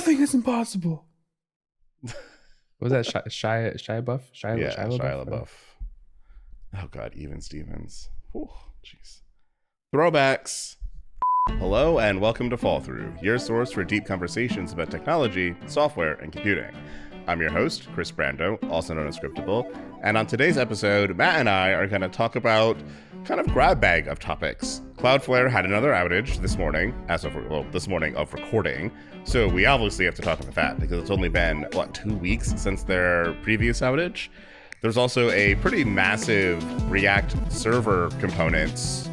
Nothing is impossible. What was that? Shia Buff? Yeah, Shia Shia LaBeouf? LaBeouf. Oh God, even Stevens. Whew, jeez. Throwbacks. Hello and welcome to Fall Through, your source for deep conversations about technology, software, and computing. I'm your host, Chris Brando, also known as Scriptable, and on today's episode, Matt and I are going to talk about kind of grab bag of topics. Cloudflare had another outage this morning, this morning of recording, so we obviously have to talk about that because it's only been, 2 weeks since their previous outage? There's also a pretty massive React server components,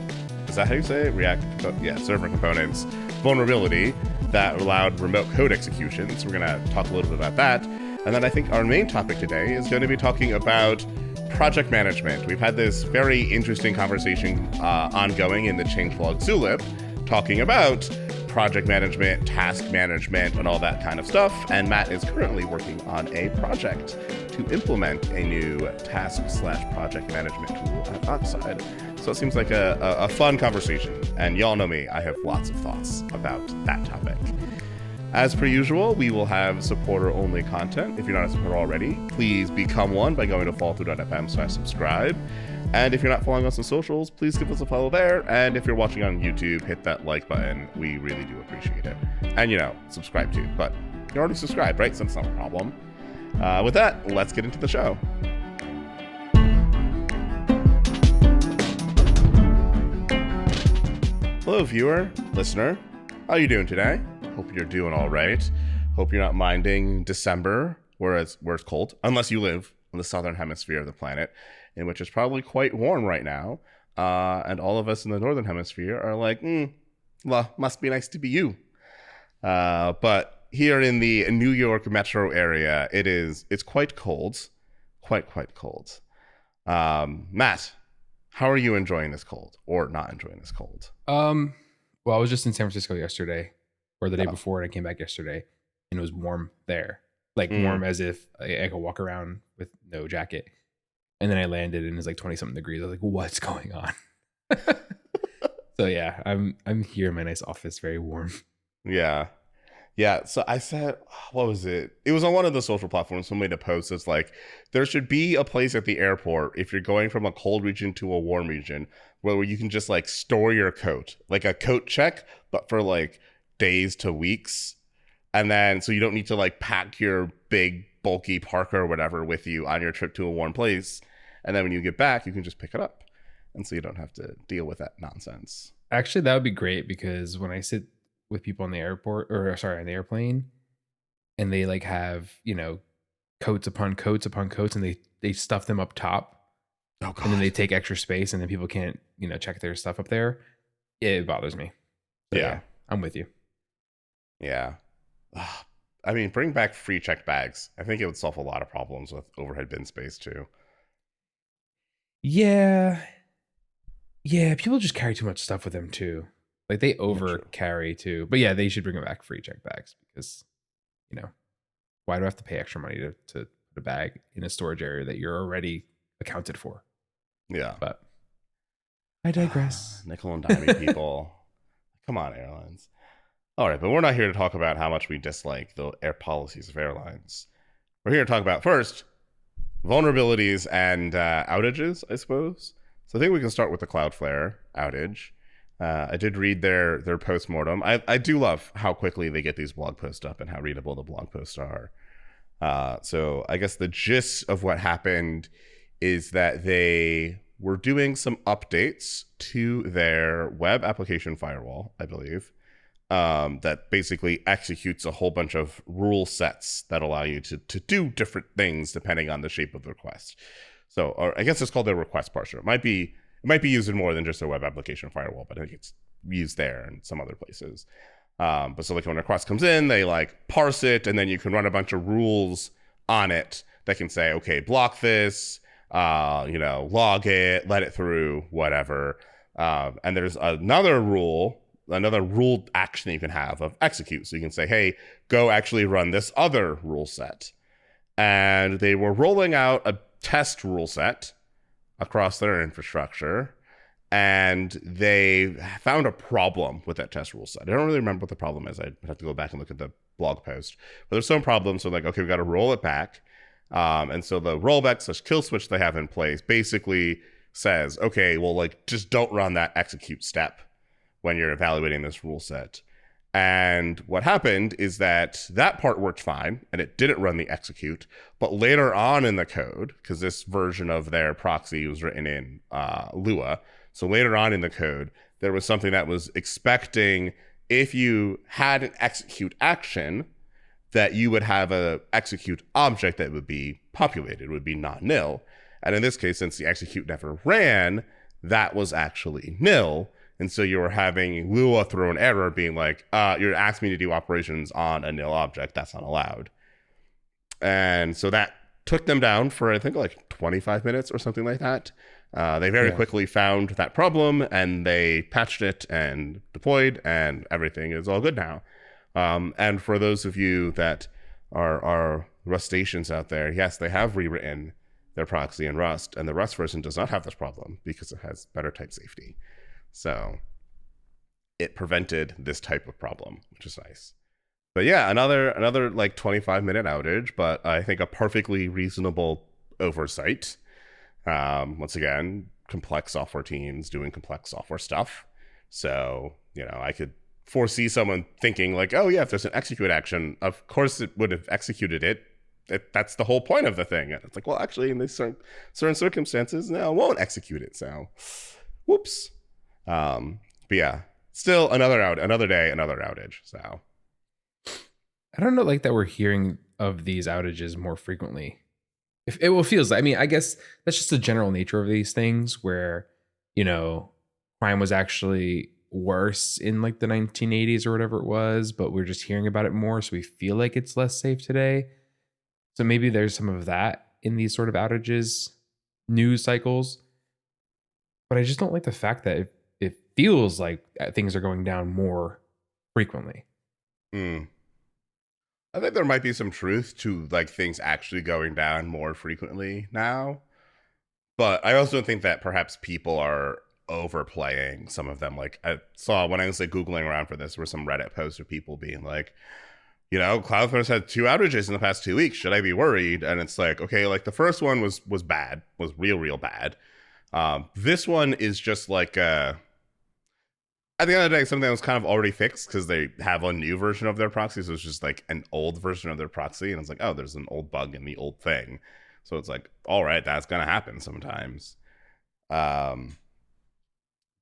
is that how you say it? Server components vulnerability that allowed remote code execution, so we're going to talk a little bit about that. And then I think our main topic today is going to be talking about project management. We've had this very interesting conversation ongoing in the changelog zulip, talking about project management, task management, and all that kind of stuff. And Matt is currently working on a project to implement a new task/project management tool at Oxide. So it seems like a fun conversation. And y'all know me, I have lots of thoughts about that topic. As per usual, we will have supporter-only content. If you're not a supporter already, please become one by going to fallthrough.fm/subscribe. And if you're not following us on socials, please give us a follow there. And if you're watching on YouTube, hit that like button. We really do appreciate it. And, subscribe too. But you're already subscribed, right? So it's not a problem. With that, let's get into the show. Hello, viewer, listener. How are you doing today? Hope you're doing all right. Hope you're not minding December, where it's cold, unless you live in the southern hemisphere of the planet, in which it's probably quite warm right now. And all of us in the northern hemisphere are like, well, must be nice to be you. But here in the New York metro area, it's quite cold, quite cold. Matt, how are you enjoying this cold or not enjoying this cold? Well, I was just in San Francisco yesterday, or the day before, and I came back yesterday, and it was warm there, warm as if I could walk around with no jacket. And then I landed, and it's like 20-something degrees. I was like, "What's going on?" So yeah, I'm here in my nice office, very warm. Yeah. So I said, what was it? It was on one of the social platforms. Someone made a post. It's like, there should be a place at the airport if you're going from a cold region to a warm region where you can just store your coat, like a coat check, but for days to weeks. And then so you don't need to pack your big bulky parka or whatever with you on your trip to a warm place. And then when you get back, you can just pick it up. And so you don't have to deal with that nonsense. Actually, that would be great, because when I sit with people on the on the airplane, and they have, coats upon coats upon coats, and they stuff them up top. Oh, God. And then they take extra space, and then people can't, check their stuff up there. It bothers me. So, yeah, I'm with you. Yeah. I mean, bring back free checked bags. I think it would solve a lot of problems with overhead bin space too. Yeah, people just carry too much stuff with them too. They over carry too. But yeah, they should bring back free check bags, because, why do I have to pay extra money to put a bag in a storage area that you're already accounted for? Yeah. But I digress. Nickel and dimey people. Come on, airlines. All right, but we're not here to talk about how much we dislike the air policies of airlines. We're here to talk about, first, vulnerabilities and outages, I suppose. So I think we can start with the Cloudflare outage. I did read their postmortem. I do love how quickly they get these blog posts up and how readable the blog posts are. So I guess the gist of what happened is that they were doing some updates to their web application firewall, I believe, that basically executes a whole bunch of rule sets that allow you to do different things depending on the shape of the request. So, or I guess it's called their request parser. It might be used in more than just a web application firewall, but I think it's used there and some other places. But so when a request comes in, they parse it, and then you can run a bunch of rules on it that can say, okay, block this, log it, let it through, whatever. And there's another rule action you can have of execute. So you can say, hey, go actually run this other rule set. And they were rolling out a test rule set across their infrastructure, and they found a problem with that test rule set. I don't really remember what the problem is. I'd have to go back and look at the blog post. But there's some problems. So like, okay, we got to roll it back. And so the rollback/kill switch they have in place basically says, okay, well, like just don't run that execute step when you're evaluating this rule set. And what happened is that part worked fine and it didn't run the execute. But later on in the code, because this version of their proxy was written in Lua, so later on in the code, there was something that was expecting if you had an execute action, that you would have a execute object that would be populated, would be not nil. And in this case, since the execute never ran, that was actually nil. And so you were having Lua throw an error being like, you're asking me to do operations on a nil object. That's not allowed. And so that took them down for, I think, like 25 minutes or something like that. They very quickly found that problem and they patched it and deployed, and everything is all good now. And for those of you that are Rustaceans out there, yes, they have rewritten their proxy in Rust, and the Rust version does not have this problem because it has better type safety. So it prevented this type of problem, which is nice. But yeah, another like 25-minute outage, but I think a perfectly reasonable oversight. Once again, complex software teams doing complex software stuff. So, I could foresee someone thinking like, oh yeah, if there's an execute action, of course it would have executed it. That's the whole point of the thing. And it's like, well, actually, in these certain circumstances, no, it won't execute it. So, whoops. But yeah, still another day, another outage. So, I don't know, like that we're hearing of these outages more frequently. If it feels, I mean, I guess that's just the general nature of these things where, crime was actually worse in like the 1980s or whatever it was, but we're just hearing about it more. So we feel like it's less safe today. So maybe there's some of that in these sort of outages, news cycles. But I just don't like the fact that it feels like things are going down more frequently. I think there might be some truth to like things actually going down more frequently now. But I also think that perhaps people are overplaying some of them. Like I saw when I was like Googling around for this, there were some Reddit posts of people being like, Cloudflare's had 2 outages in the past 2 weeks. Should I be worried? And it's like, okay, like the first one was bad, was real bad. This one is just like, at the end of the day, something that was kind of already fixed because they have a new version of their proxy. So it's just like an old version of their proxy. And it's like, oh, there's an old bug in the old thing. So it's like, all right, that's going to happen sometimes. But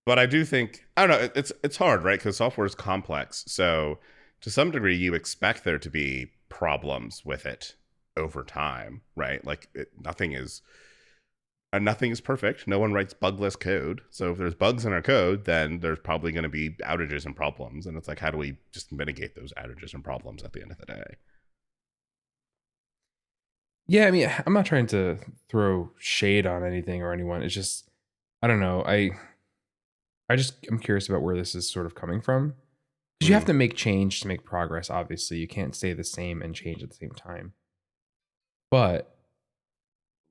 I do think, I don't know, it's hard, right? Because software is complex. So to some degree, you expect there to be problems with it over time, right? Like nothing is perfect. No one writes bugless code. So if there's bugs in our code, then there's probably going to be outages and problems. And it's like, how do we just mitigate those outages and problems at the end of the day? Yeah, I mean, I'm not trying to throw shade on anything or anyone. It's just, I don't know. I'm curious about where this is sort of coming from. Because you have to make change to make progress, obviously. You can't stay the same and change at the same time. But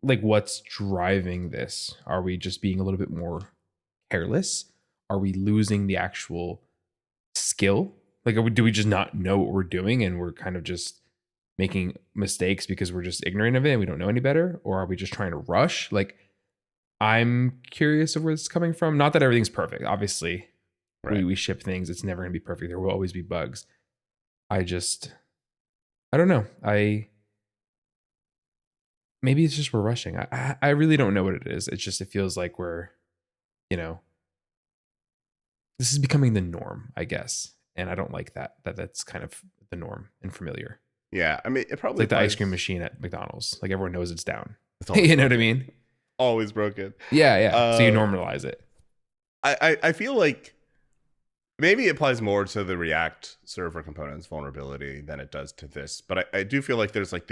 like, what's driving this? Are we just being a little bit more careless? Are we losing the actual skill? Like, do we just not know what we're doing and we're kind of just making mistakes because we're just ignorant of it and we don't know any better? Or are we just trying to rush? Like, I'm curious of where this is coming from. Not that everything's perfect. Obviously, right. We ship things. It's never going to be perfect. There will always be bugs. I don't know. Maybe it's just we're rushing. I really don't know what it is. It's just, it feels like we're, this is becoming the norm, I guess. And I don't like that's kind of the norm and familiar. Yeah. I mean, it probably it's like the ice cream machine at McDonald's. Like everyone knows it's down. You know what I mean? Always broken. Yeah. So you normalize it. I feel like maybe it applies more to the React server components vulnerability than it does to this. But I do feel like there's like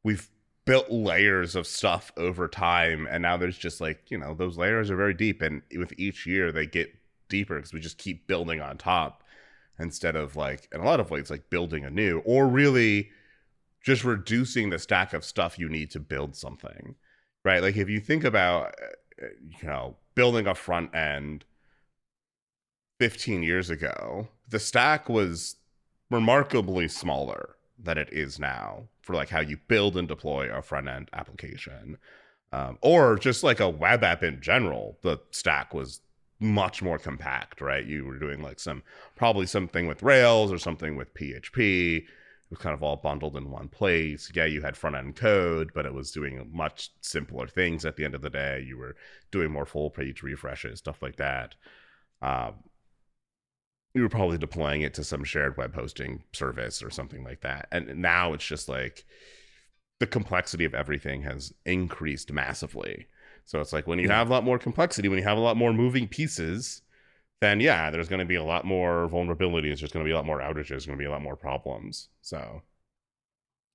we've built layers of stuff over time, and now there's just like, those layers are very deep, and with each year they get deeper because we just keep building on top instead of like, in a lot of ways, like building anew, or really just reducing the stack of stuff you need to build something, right? Like if you think about, building a front end 15 years ago, the stack was remarkably smaller than it is now for like how you build and deploy a front end application, or just like a web app in general. The stack was much more compact, right? You were doing like probably something with Rails or something with PHP. It was kind of all bundled in one place. Yeah, you had front end code, but it was doing much simpler things at the end of the day. You were doing more full page refreshes, stuff like that. You were probably deploying it to some shared web hosting service or something like that. And now it's just like the complexity of everything has increased massively. So it's like when you have a lot more complexity, when you have a lot more moving pieces, then yeah, there's going to be a lot more vulnerabilities. There's going to be a lot more outages. There's going to be a lot more problems. So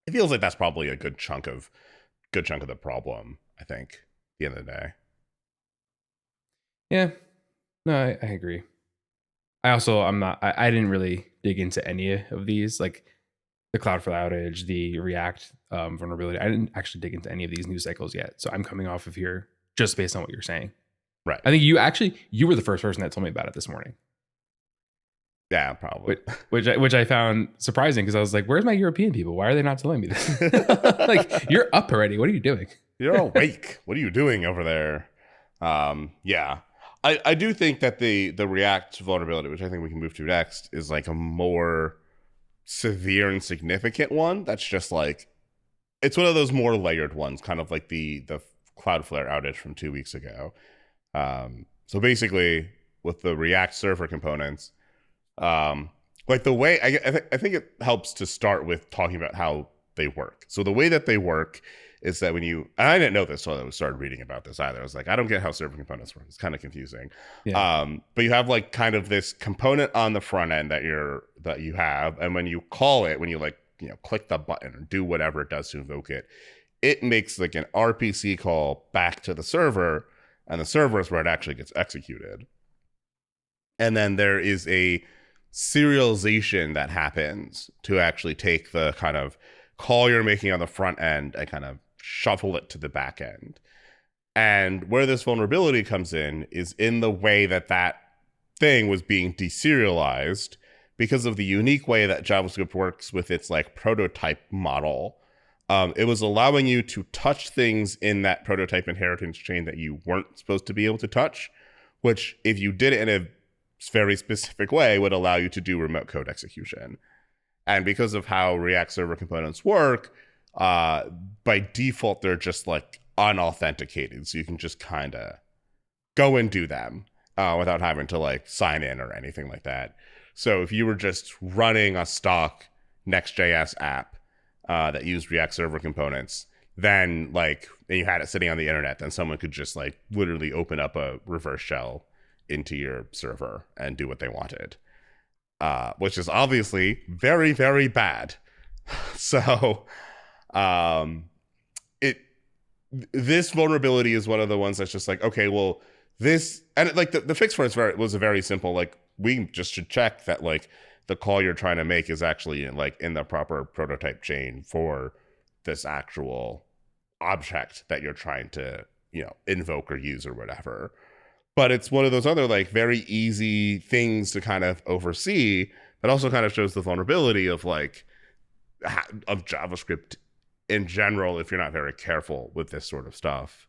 it feels like that's probably a good chunk of the problem, I think, at the end of the day. Yeah, no, I agree. I didn't really dig into any of these, like the Cloudflare outage, the React vulnerability. I didn't actually dig into any of these news cycles yet. So I'm coming off of here just based on what you're saying. Right. I think you were the first person that told me about it this morning. Yeah, probably. Which I found surprising because I was like, where's my European people? Why are they not telling me this? Like, you're up already. What are you doing? You're awake. What are you doing over there? Yeah. I do think that the React vulnerability, which I think we can move to next, is like a more severe and significant one. That's just like, it's one of those more layered ones, kind of like the Cloudflare outage from 2 weeks ago. So basically, with the React server components, like the way I think it helps to start with talking about how they work. So the way that they work is that when and I didn't know this until I started reading about this either. I was like, I don't get how server components work. It's kind of confusing. Yeah. But you have like kind of this component on the front end that you have, and when you call it, when you like, you know, click the button or do whatever it does to invoke it, it makes like an RPC call back to the server, and the server is where it actually gets executed. And then there is a serialization that happens to actually take the kind of call you're making on the front end and kind of shuffle it to the back end. And where this vulnerability comes in is in the way that thing was being deserialized because of the unique way that JavaScript works with its like prototype model. It was allowing you to touch things in that prototype inheritance chain that you weren't supposed to be able to touch, which if you did it in a very specific way would allow you to do remote code execution. And because of how React server components work, by default, they're just like unauthenticated. So you can just kind of go and do them without having to like sign in or anything like that. So if you were just running a stock Next.js app that used React server components, then like, and you had it sitting on the internet, then someone could just like literally open up a reverse shell into your server and do what they wanted, which is obviously very, very bad. So this vulnerability is one of the ones that's just like, okay, well, this, and like the fix for it was a very simple, like, we just should check that like the call you're trying to make is actually in the proper prototype chain for this actual object that you're trying to, you know, invoke or use or whatever. But it's one of those other like very easy things to kind of oversee, but also kind of shows the vulnerability of like of JavaScript in general if you're not very careful with this sort of stuff.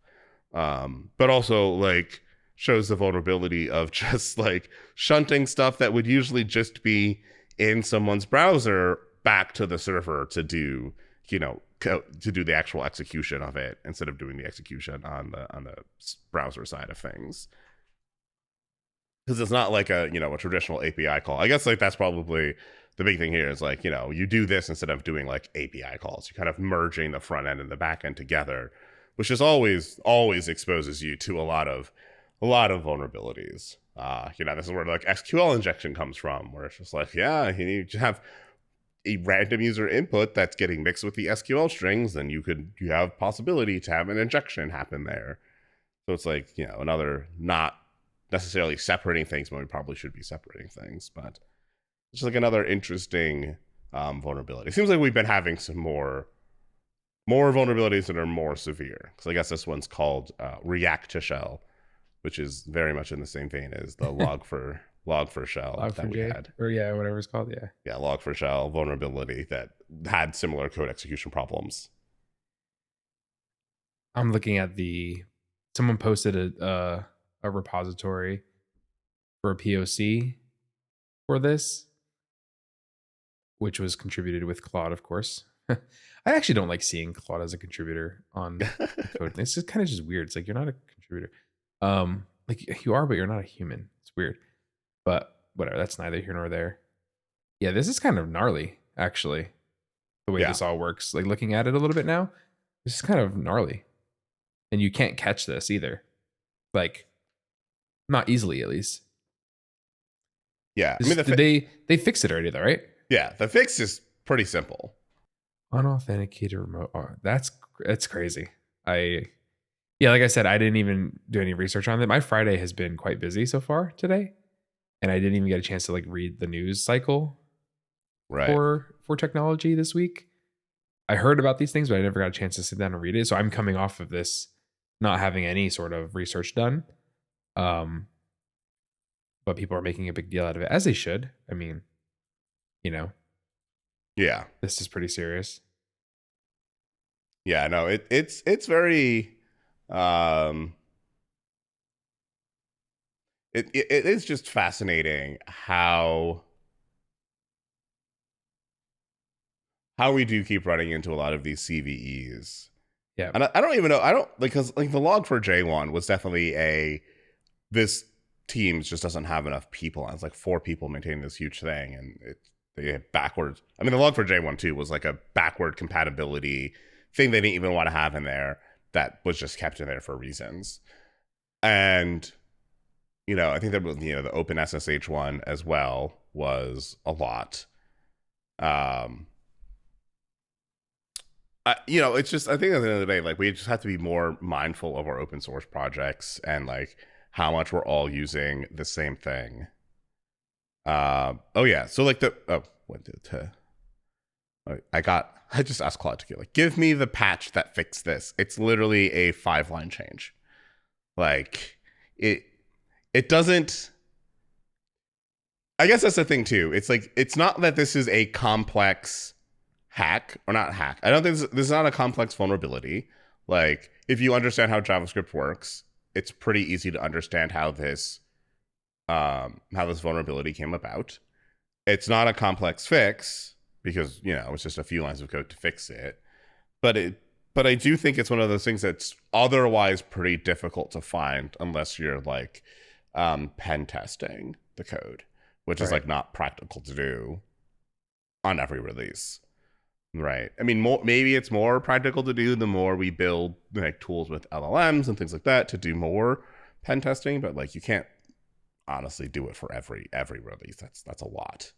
But also like shows the vulnerability of just like shunting stuff that would usually just be in someone's browser back to the server to do, you know, to do the actual execution of it instead of doing the execution on the browser side of things. Because it's not like a, you know, a traditional API call. I guess like that's probably the big thing here is like, you know, you do this instead of doing like API calls. You're kind of merging the front end and the back end together, which is always exposes you to a lot of vulnerabilities. You know, this is where like SQL injection comes from, where it's just like, yeah, you need to have a random user input that's getting mixed with the SQL strings, then you have possibility to have an injection happen there. So it's like, you know, another not necessarily separating things when we probably should be separating things, but it's just like another interesting vulnerability. It seems like we've been having some more vulnerabilities that are more severe, because I guess this one's called React to Shell, which is very much in the same vein as the Log4Shell that we had. Or yeah, whatever it's called. Yeah. Yeah, Log4Shell vulnerability that had similar code execution problems. I'm looking at someone posted a repository for a POC for this, which was contributed with Claude, of course. I actually don't like seeing Claude as a contributor on code. This is kind of just weird. It's like, you're not a contributor. Like you are, but you're not a human. It's weird. But whatever, that's neither here nor there. Yeah, this is kind of gnarly, actually. The way this all works. Like looking at it a little bit now, this is kind of gnarly. And you can't catch this either. Like, not easily, at least. Yeah. I mean, they fixed it already, though, right? Yeah, the fix is pretty simple. Unauthenticated remote. Oh, that's crazy. Like I said, I didn't even do any research on it. My Friday has been quite busy so far today, and I didn't even get a chance to like read the news cycle for technology this week. I heard about these things, but I never got a chance to sit down and read it. So I'm coming off of this not having any sort of research done. But people are making a big deal out of it, as they should. I mean, yeah, this is pretty serious. Yeah, no, it's very it is just fascinating how we do keep running into a lot of these CVEs. Yeah. And I don't even know, because like the Log4j one was definitely this Teams just doesn't have enough people. And it's like 4 people maintaining this huge thing, and they have backwards. I mean, the Log4j one too was like a backward compatibility thing they didn't even want to have in there that was just kept in there for reasons. And I think that was the OpenSSH one as well was a lot. It's just, I think at the end of the day, like we just have to be more mindful of our open source projects and like how much we're all using the same thing. So like I just asked Claude to get give me the patch that fixed this. It's literally a 5-line change. Like it doesn't. I guess that's the thing too. It's like, it's not that this is a complex hack or not hack. I don't think this is not a complex vulnerability. Like if you understand how JavaScript works, it's pretty easy to understand how this vulnerability came about. It's not a complex fix because, it's just a few lines of code to fix it. But I do think it's one of those things that's otherwise pretty difficult to find unless you're like pen testing the code, which is like not practical to do on every release. Right. I mean, maybe it's more practical to do the more we build like tools with LLMs and things like that to do more pen testing, but like you can't honestly do it for every release. That's a lot.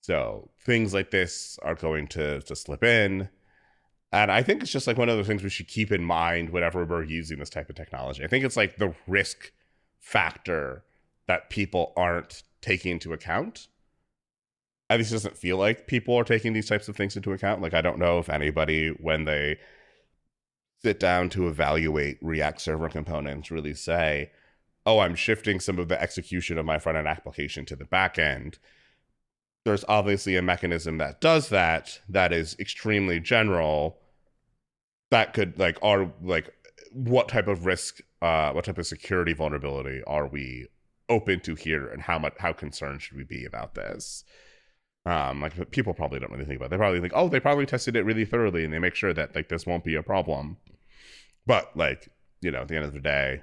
So things like this are going to slip in. And I think it's just like one of the things we should keep in mind whenever we're using this type of technology. I think it's like the risk factor that people aren't taking into account. At least it doesn't feel like people are taking these types of things into account. Like, I don't know if anybody, when they sit down to evaluate React server components, really say, oh, I'm shifting some of the execution of my front-end application to the back end. There's obviously a mechanism that does that is extremely general, that could what type of risk, what type of security vulnerability are we open to here, and how concerned should we be about this? People probably don't really think about it. They probably think, oh, they probably tested it really thoroughly and they make sure that like this won't be a problem. But like, at the end of the day,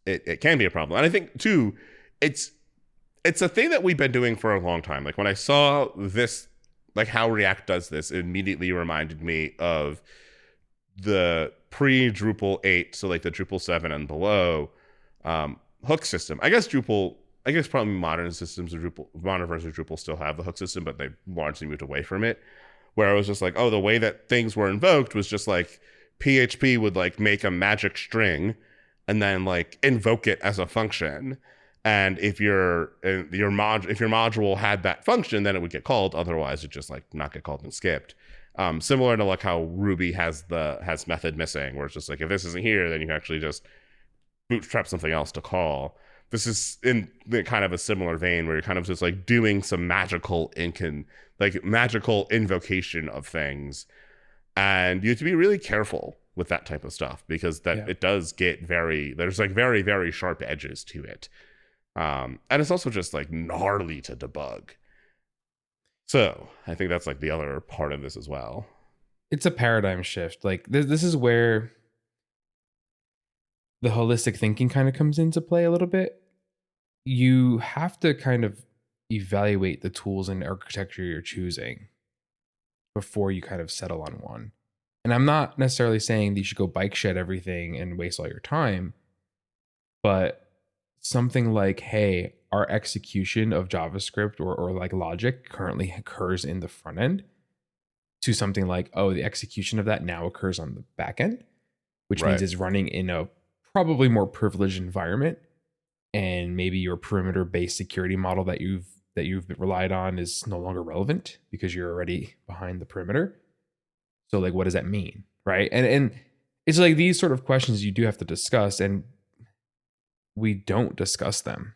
it can be a problem. And I think too, it's a thing that we've been doing for a long time. Like when I saw this, like how React does this, it immediately reminded me of the pre-Drupal 8, so like the Drupal 7 and below hook system. I guess probably modern versions of Drupal still have the hook system, but they largely moved away from it. Where it was just like, oh, the way that things were invoked was just like PHP would like make a magic string and then like invoke it as a function. And if your module had that function, then it would get called. Otherwise, it just like not get called and skipped. Similar to like how Ruby has method missing, where it's just like if this isn't here, then you can actually just bootstrap something else to call. this is in the kind of a similar vein where you're kind of just like doing some magical invocation of things, and you have to be really careful with that type of stuff because it does get there's like very, very sharp edges to it, and it's also just like gnarly to debug. So I think that's like the other part of this as well. It's a paradigm shift. Like this is where the holistic thinking kind of comes into play a little bit. You have to kind of evaluate the tools and architecture you're choosing before you kind of settle on one. And I'm not necessarily saying that you should go bike shed everything and waste all your time, but something like, hey, our execution of JavaScript or like logic currently occurs in the front end, to something like, oh, the execution of that now occurs on the back end, which means it's running in a probably more privileged environment, and maybe your perimeter-based security model that you've relied on is no longer relevant because you're already behind the perimeter. So like, what does that mean, right? And it's like these sort of questions you do have to discuss, and we don't discuss them.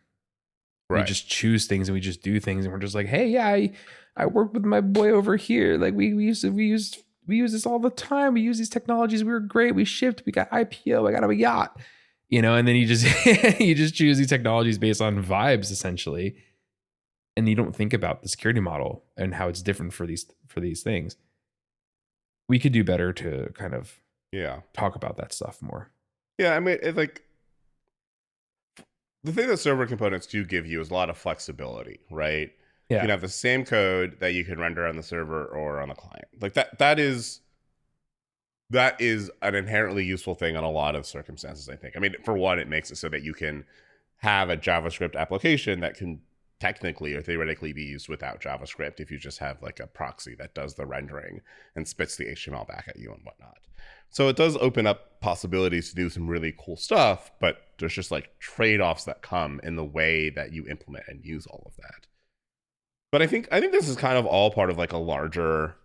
Right. We just choose things and we just do things, and we're just like, hey, yeah, I worked with my boy over here. Like we use this all the time. We use these technologies. We were great. We shipped. We got IPO. I got a yacht. And then you just you just choose these technologies based on vibes essentially, and you don't think about the security model and how it's different for these things. We could do better to kind of talk about that stuff more. Yeah, I mean, it's like the thing that server components do give you is a lot of flexibility, right? Yeah. You can have the same code that you can render on the server or on the client. Like that is an inherently useful thing on a lot of circumstances, I think. I mean, for one, it makes it so that you can have a JavaScript application that can technically or theoretically be used without JavaScript if you just have like a proxy that does the rendering and spits the HTML back at you and whatnot. So it does open up possibilities to do some really cool stuff, but there's just like trade-offs that come in the way that you implement and use all of that. But I think this is kind of all part of like a larger,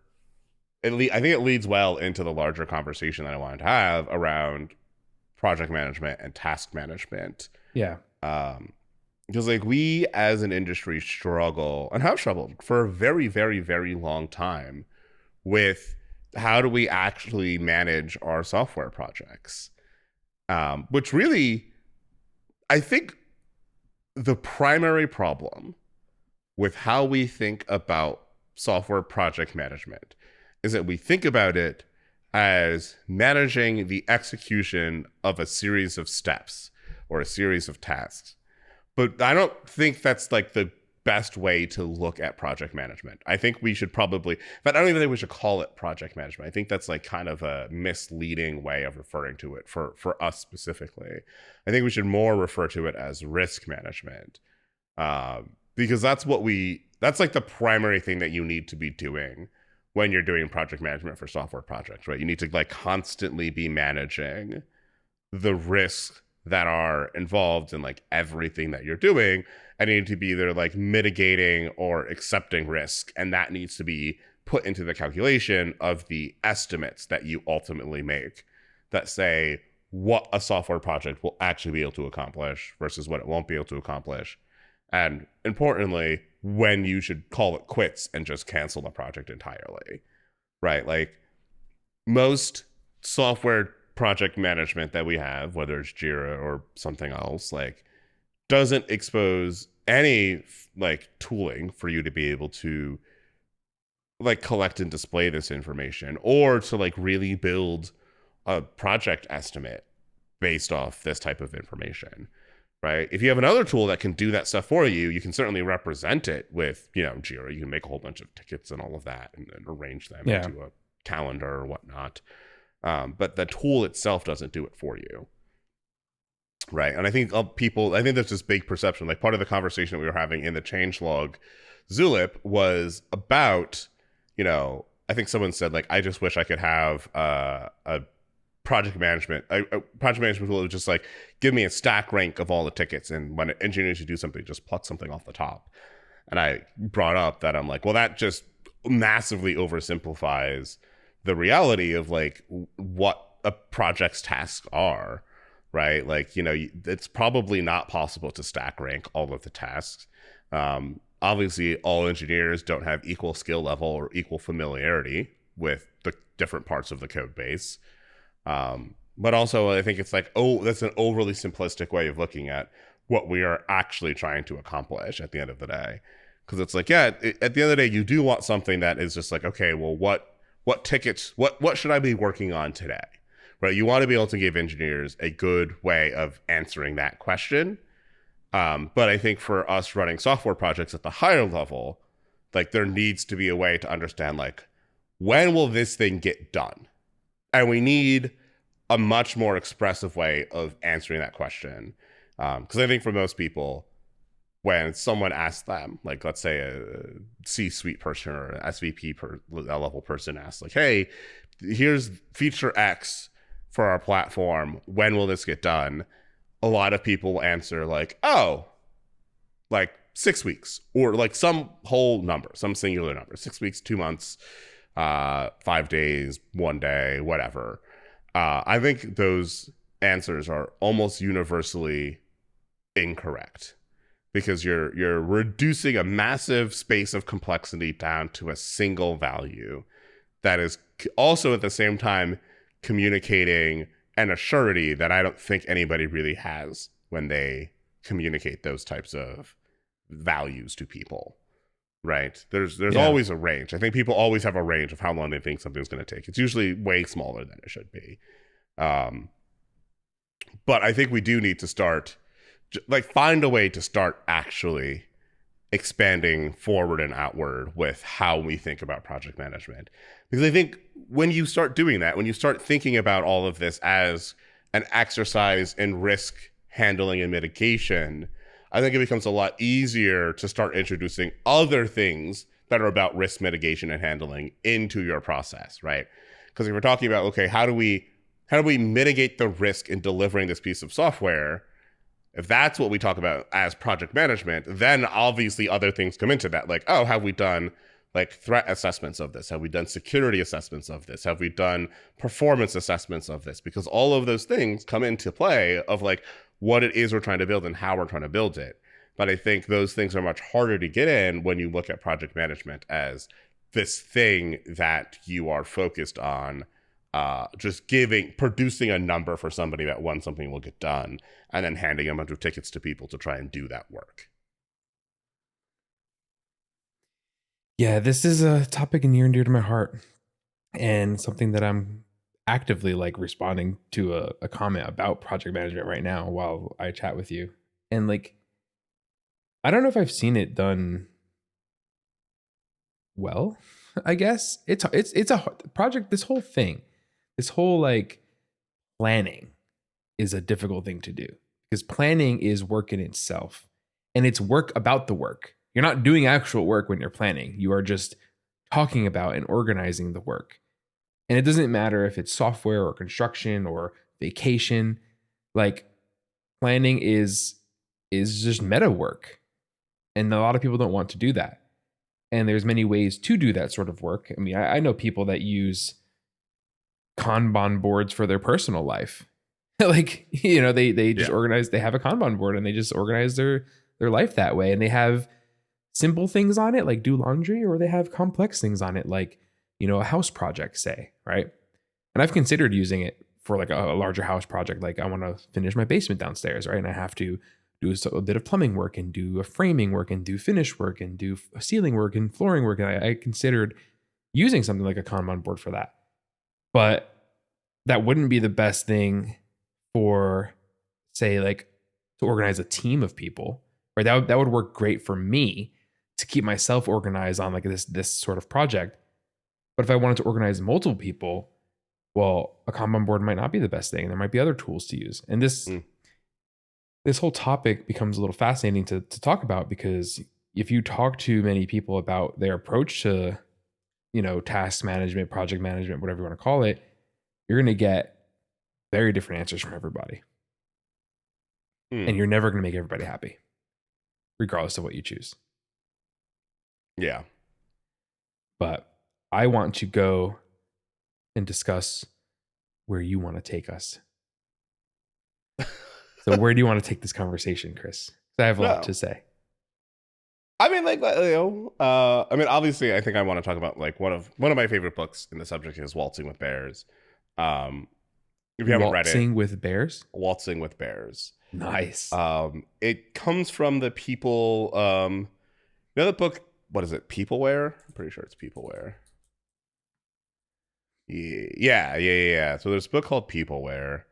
I think it leads well into the larger conversation that I wanted to have around project management and task management. Yeah. Because like we as an industry struggle and have struggled for a very, very, very long time with how do we actually manage our software projects? Which really, I think the primary problem with how we think about software project management is that we think about it as managing the execution of a series of steps or a series of tasks. But I don't think that's like the best way to look at project management. I think we should probably, but I don't even think we should call it project management. I think that's like kind of a misleading way of referring to it for us specifically. I think we should more refer to it as risk management, because that's like the primary thing that you need to be doing when you're doing project management for software projects, right? You need to like constantly be managing the risks that are involved in like everything that you're doing, and you need to be either like mitigating or accepting risk, and that needs to be put into the calculation of the estimates that you ultimately make that say what a software project will actually be able to accomplish versus what it won't be able to accomplish, and importantly, when you should call it quits and just cancel the project entirely, right? Like most software project management that we have, whether it's Jira or something else, like doesn't expose any like tooling for you to be able to like collect and display this information or to like really build a project estimate based off this type of information, right? If you have another tool that can do that stuff for you, you can certainly represent it with, Jira. You can make a whole bunch of tickets and all of that and arrange them into a calendar or whatnot. But the tool itself doesn't do it for you, right? And I think there's this big perception, like part of the conversation that we were having in the changelog Zulip was about, I think someone said like, I just wish I could have a project management tool that would just like give me a stack rank of all the tickets, and when engineers should do something, just pluck something off the top. And I brought up that I'm like, well, that just massively oversimplifies the reality of like what a project's tasks are, right? Like, it's probably not possible to stack rank all of the tasks. Obviously, all engineers don't have equal skill level or equal familiarity with the different parts of the code base. But also, I think it's like, that's an overly simplistic way of looking at what we are actually trying to accomplish at the end of the day. Because it's like, at the end of the day, you do want something that is just like, okay, well, what tickets, what should I be working on today? Right? You want to be able to give engineers a good way of answering that question. But I think for us running software projects at the higher level, like there needs to be a way to understand, like, when will this thing get done? And we need a much more expressive way of answering that question. Because I think for most people, when someone asks them, like, let's say a C-suite person or an SVP level person asks, like, hey, here's feature X for our platform, when will this get done? A lot of people will answer like, like 6 weeks, or like some whole number, some singular number, 6 weeks, 2 months, 5 days, 1 day, whatever. I think those answers are almost universally incorrect, because you're reducing a massive space of complexity down to a single value that is also at the same time communicating an assurity that I don't think anybody really has when they communicate those types of values to people, right? There's always a range. I think people always have a range of how long they think something's going to take. It's usually way smaller than it should be. But I think we do need to start, like, find a way to start actually expanding forward and outward with how we think about project management. Because I think when you start doing that, when you start thinking about all of this as an exercise in risk handling and mitigation, I think it becomes a lot easier to start introducing other things that are about risk mitigation and handling into your process, right? Because if we're talking about, okay, how do we mitigate the risk in delivering this piece of software? If that's what we talk about as project management, then obviously other things come into that. Like, have we done like threat assessments of this? Have we done security assessments of this? Have we done performance assessments of this? Because all of those things come into play of like what it is we're trying to build and how we're trying to build it. But I think those things are much harder to get in when you look at project management as this thing that you are focused on, just producing a number for somebody that when something will get done, and then handing a bunch of tickets to people to try and do that work. Yeah, this is a topic near and dear to my heart, and something that I'm actively like responding to a comment about project management right now while I chat with you. And like, I don't know if I've seen it done well. I guess it's a project. This whole thing, this whole like planning is a difficult thing to do, because planning is work in itself, and it's work about the work. You're not doing actual work when you're planning. You are just talking about and organizing the work. And it doesn't matter if it's software or construction or vacation. Like, planning is just meta work. And a lot of people don't want to do that. And there's many ways to do that sort of work. I mean, I know people that use Kanban boards for their personal life. Like, they just organize, they have a Kanban board and they just organize their life that way. And they have simple things on it, like do laundry, or they have complex things on it, like, a house project, say, right? And I've considered using it for like a larger house project. Like, I want to finish my basement downstairs, right? And I have to do a bit of plumbing work and do a framing work and do finish work and do ceiling work and flooring work. And I considered using something like a Kanban board for that. But that wouldn't be the best thing for, say, like, to organize a team of people, right? That would work great for me to keep myself organized on like this sort of project. But if I wanted to organize multiple people, well, a Kanban board might not be the best thing. There might be other tools to use. And this whole topic becomes a little fascinating to talk about, because if you talk to many people about their approach to, task management, project management, whatever you want to call it, you're going to get very different answers from everybody. And you're never going to make everybody happy, regardless of what you choose. Yeah. But I want to go and discuss where you want to take us. So where do you want to take this conversation, Kris? 'Cause I have a lot to say. I mean, like, I mean, obviously, I think I want to talk about like one of my favorite books in the subject is Waltzing with Bears. If you haven't read it, Waltzing with Bears. Waltzing with Bears. Nice. It comes from the people. You know the book? What is it? Peopleware? I'm pretty sure it's Peopleware. Yeah. So there's a book called Peopleware,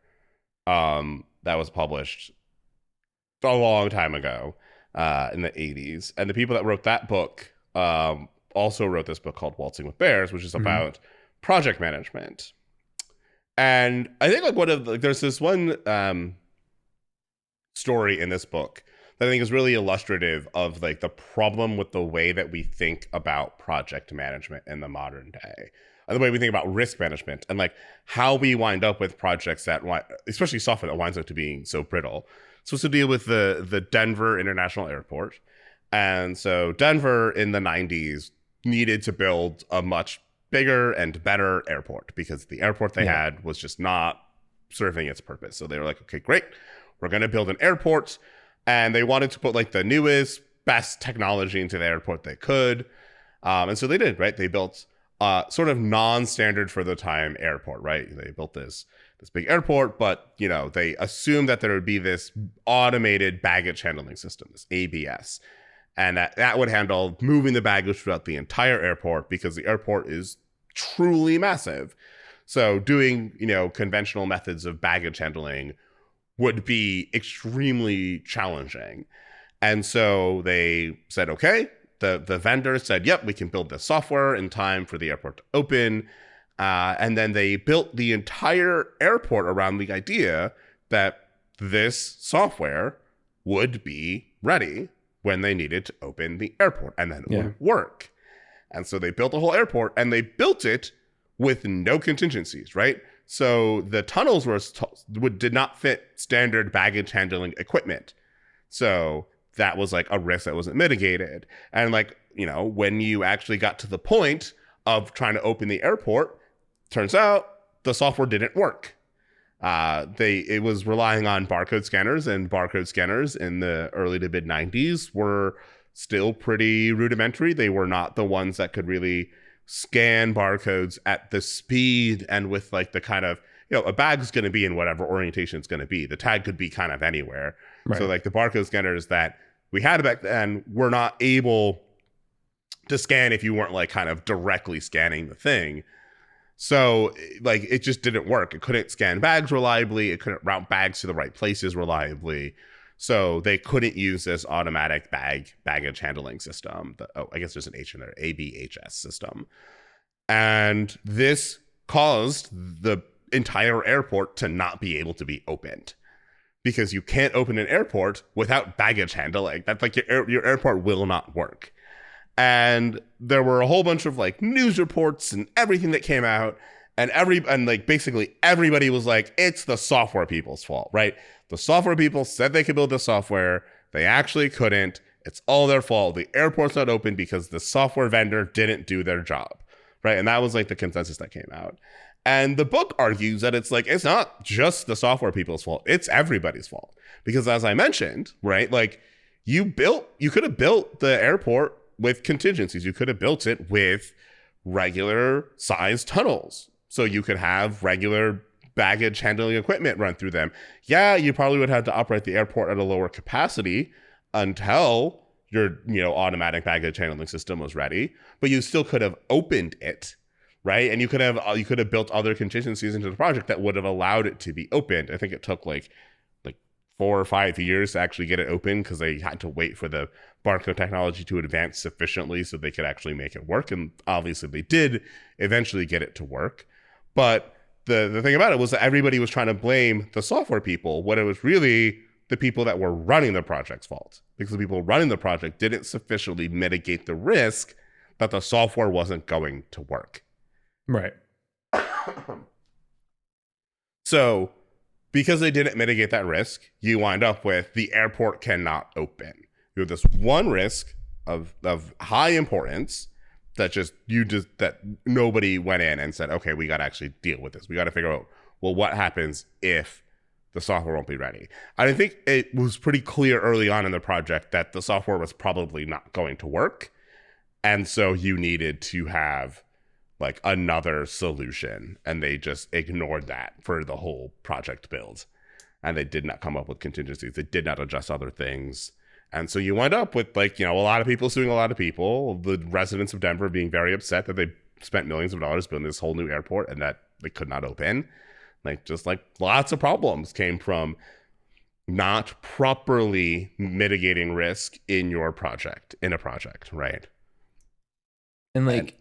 that was published a long time ago, in the 80s, and the people that wrote that book, also wrote this book called Waltzing with Bears, which is about project management. And I think like there's this one story in this book that I think is really illustrative of like the problem with the way that we think about project management in the modern day, and the way we think about risk management, and like how we wind up with projects that, especially software that winds up to being so brittle. Supposed to deal with the Denver International Airport, and so Denver in the 90s needed to build a much bigger and better airport because the airport they had was just not serving its purpose. So they were like, okay, great, we're going to build an airport. And they wanted to put like the newest, best technology into the airport they could. And so they did, right? They built sort of non-standard for the time airport, right? They built this big airport, but you know, they assumed that there would be this automated baggage handling system, this ABS. And that would handle moving the baggage throughout the entire airport because the airport is truly massive. So doing, you know, conventional methods of baggage handling would be extremely challenging. And so they said, okay, the vendor said, yep, we can build this software in time for the airport to open. And then they built the entire airport around the idea that this software would be ready when they needed to open the airport, and then it would work. And so they built the whole airport, and they built it with no contingencies, right? So the tunnels did not fit standard baggage handling equipment. So that was like a risk that wasn't mitigated. And like, you know, when you actually got to the point of trying to open the airport, turns out the software didn't work. It was relying on barcode scanners, and barcode scanners in the early to mid 90s were still pretty rudimentary. They were not the ones that could really scan barcodes at the speed and with like the kind of, you know, a bag's going to be in whatever orientation it's going to be. The tag could be kind of anywhere. Right. So like the barcode scanners that we had back then were not able to scan if you weren't like kind of directly scanning the thing. So like it just didn't work. It couldn't scan bags reliably. It couldn't route bags to the right places reliably. So they couldn't use this automatic baggage handling system. I guess there's an H in there, ABHS system. And this caused the entire airport to not be able to be opened, because you can't open an airport without baggage handling. That's like your airport will not work. And there were a whole bunch of like news reports and everything that came out, and like basically everybody was like, it's the software people's fault, right? The software people said they could build the software. They actually couldn't. It's all their fault. The airport's not open because the software vendor didn't do their job, right? And that was like the consensus that came out. And the book argues that it's like, it's not just the software people's fault. It's everybody's fault. Because as I mentioned, right, like you could have built the airport with contingencies. You could have built it with regular sized tunnels. So you could have regular baggage handling equipment run through them. Yeah, you probably would have to operate the airport at a lower capacity until your, you know, automatic baggage handling system was ready, but you still could have opened it, right? And you could have built other contingencies into the project that would have allowed it to be opened. I think it took like 4 or 5 years to actually get it open because they had to wait for the barcode technology to advance sufficiently so they could actually make it work. And obviously they did eventually get it to work. But the thing about it was that everybody was trying to blame the software people when it was really the people that were running the project's fault, because the people running the project didn't sufficiently mitigate the risk that the software wasn't going to work. Right. So because they didn't mitigate that risk, you wind up with the airport cannot open. You have this one risk of high importance that nobody went in and said, okay, we got to actually deal with this. We got to figure out, well, what happens if the software won't be ready. I think it was pretty clear early on in the project that the software was probably not going to work. And so you needed to have like another solution. And they just ignored that for the whole project build. And they did not come up with contingencies. They did not adjust other things. And so you wind up with like, you know, a lot of people suing a lot of people, the residents of Denver being very upset that they spent millions of dollars building this whole new airport and that they could not open. Like, just like lots of problems came from not properly mitigating risk in a project, right? And like,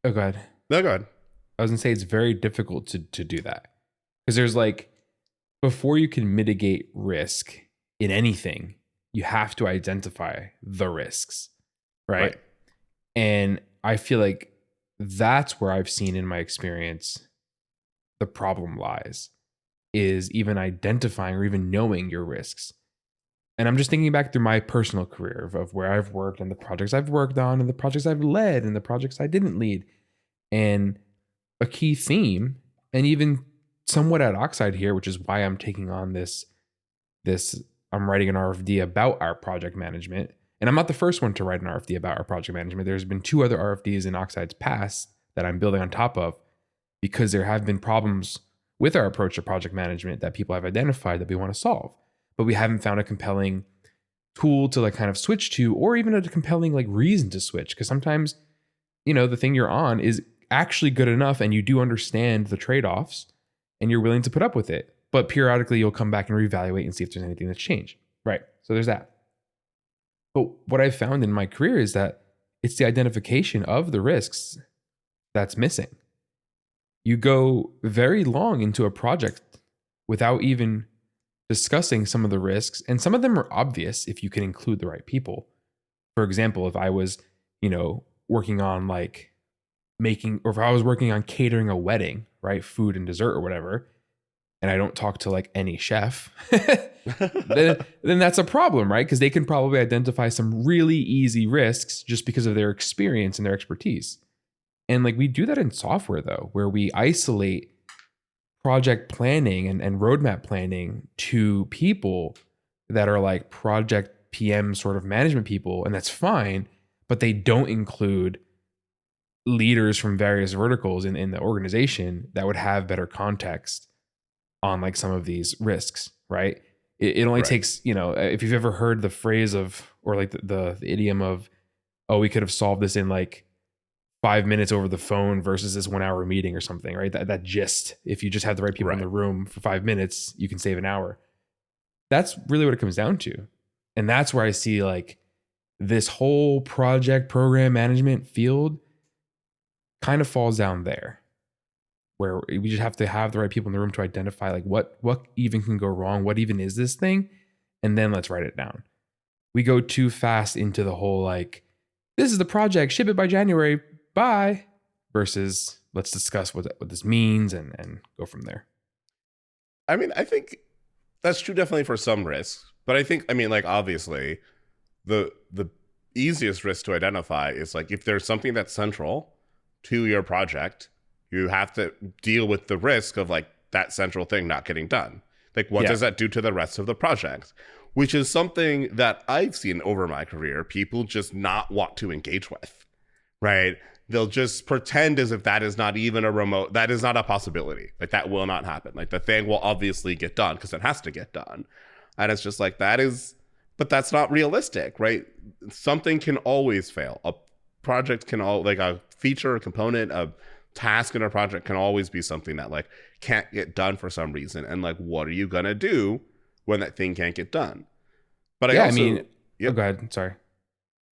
oh, go ahead. No, go ahead. I was gonna say it's very difficult to do that because there's like, before you can mitigate risk in anything, you have to identify the risks, right? And I feel like that's where I've seen in my experience the problem lies, is even identifying or even knowing your risks. And I'm just thinking back through my personal career of where I've worked and the projects I've worked on and the projects I've led and the projects I didn't lead. And a key theme, and even somewhat at Oxide here, which is why I'm taking on this, I'm writing an RFD about our project management. And I'm not the first one to write an RFD about our project management. There's been 2 other RFDs in Oxide's past that I'm building on top of, because there have been problems with our approach to project management that people have identified that we want to solve, but we haven't found a compelling tool to like kind of switch to, or even a compelling like reason to switch. Because sometimes, you know, the thing you're on is actually good enough and you do understand the trade-offs and you're willing to put up with it, but periodically you'll come back and reevaluate and see if there's anything that's changed. Right. So there's that. But what I've found in my career is that it's the identification of the risks that's missing. You go very long into a project without even discussing some of the risks, and some of them are obvious if you can include the right people. For example, if I was, you know, working on like or if I was working on catering a wedding, right, food and dessert or whatever, and I don't talk to like any chef, then that's a problem, right? Because they can probably identify some really easy risks just because of their experience and their expertise. And like we do that in software though, where we isolate project planning and roadmap planning to people that are like project PM sort of management people, and that's fine, but they don't include leaders from various verticals in the organization that would have better context on like some of these risks, right? It only takes, you know, if you've ever heard the phrase of, or like the idiom of, oh, we could have solved this in like 5 minutes over the phone versus this 1 hour meeting or something, right? That gist, if you just have the right people in the room for 5 minutes, you can save an hour. That's really what it comes down to. And that's where I see like this whole project program management field kind of falls down there, where we just have to have the right people in the room to identify like what even can go wrong, what even is this thing, and then let's write it down. We go too fast into the whole like, this is the project, ship it by January, bye, versus let's discuss what this means and go from there. I mean, I think that's true definitely for some risks, but I think, I mean, like obviously the easiest risk to identify is like if there's something that's central to your project, you have to deal with the risk of like that central thing not getting done. Like what does that do to the rest of the project? Which is something that I've seen over my career, people just not want to engage with, right? They'll just pretend as if that is not even that is not a possibility. Like that will not happen. Like the thing will obviously get done because it has to get done. And it's just like, but that's not realistic, right? Something can always fail. A project can like a feature, a component, a task in a project can always be something that like can't get done for some reason. And like, what are you going to do when that thing can't get done? But I mean, oh, go ahead. Sorry.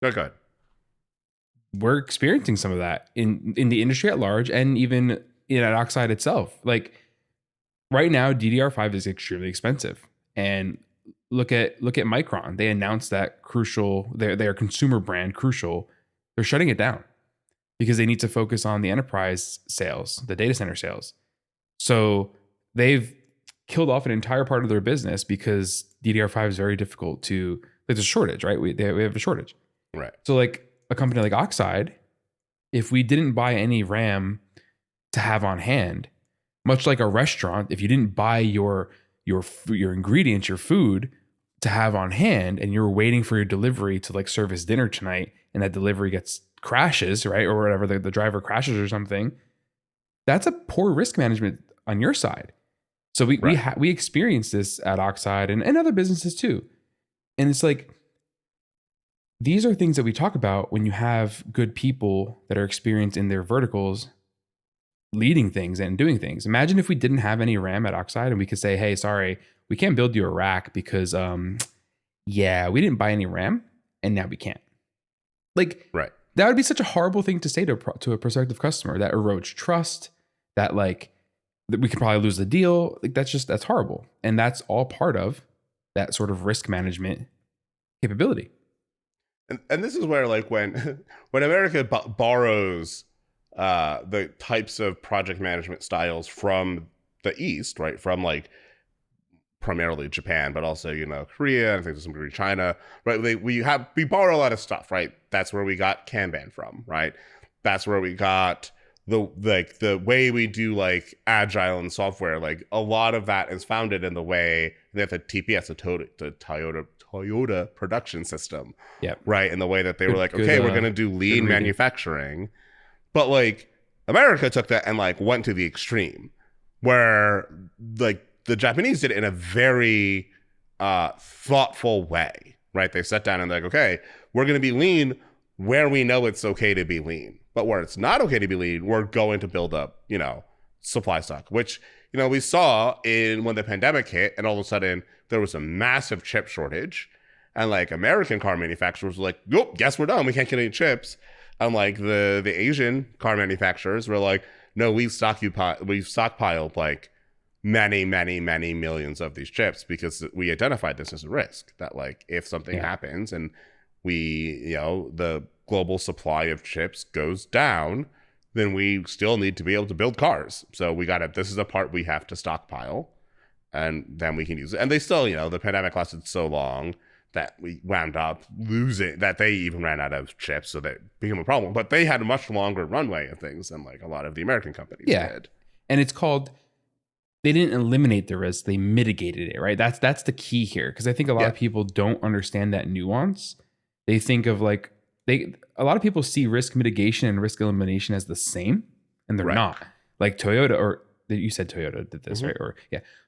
No, go ahead. We're experiencing some of that in the industry at large, and even at Oxide itself. Like right now, DDR5 is extremely expensive. And look at Micron. They announced that Crucial, their consumer brand Crucial, they're shutting it down because they need to focus on the enterprise sales, the data center sales. So they've killed off an entire part of their business because DDR5 is very difficult to, there's a shortage, right? We have a shortage. Right. So like a company like Oxide, if we didn't buy any RAM to have on hand, much like a restaurant, if you didn't buy your your ingredients, your food to have on hand, and you're waiting for your delivery to like service dinner tonight, and that delivery crashes, right? Or whatever, the driver crashes or something. That's a poor risk management on your side. So we experienced this at Oxide and other businesses too. And it's like, these are things that we talk about when you have good people that are experienced in their verticals leading things and doing things. Imagine if we didn't have any RAM at Oxide and we could say, hey, sorry, we can't build you a rack because, we didn't buy any RAM and now we can't. Like, that would be such a horrible thing to say to a prospective customer. That erodes trust, that like, that we could probably lose the deal. Like, that's horrible. And that's all part of that sort of risk management capability. And this is where, like, when America borrows the types of project management styles from the East, right? From like primarily Japan, but also, Korea, and I think to some degree China, right? We borrow a lot of stuff, right? That's where we got Kanban from, right? That's where we got the way we do like agile and software. Like, a lot of that is founded in the way that the TPS, the Toyota production system, right? In the way that they were like, okay, we're going to do lean manufacturing. But like, America took that and like went to the extreme, where like the Japanese did it in a very thoughtful way, right? They sat down and like, okay, we're going to be lean where we know it's okay to be lean, but where it's not okay to be lean, we're going to build up, supply stock, which, we saw when the pandemic hit, and all of a sudden there was a massive chip shortage, and like American car manufacturers were like, nope, guess we're done. We can't get any chips. And like the Asian car manufacturers were like, no, we've stockpiled like many, many, many millions of these chips because we identified this as a risk that like if something happens and the global supply of chips goes down, then we still need to be able to build cars. So this is a part we have to stockpile, and then we can use it. And they still, the pandemic lasted so long that we wound up losing, that they even ran out of chips, so that became a problem. But they had a much longer runway of things than like a lot of the American companies did. And it's called, they didn't eliminate the risk, they mitigated it, right? That's the key here, because I think a lot of people don't understand that nuance. They think of like, a lot of people see risk mitigation and risk elimination as the same, and they're not. Like Toyota, or you said Toyota did this, right? Or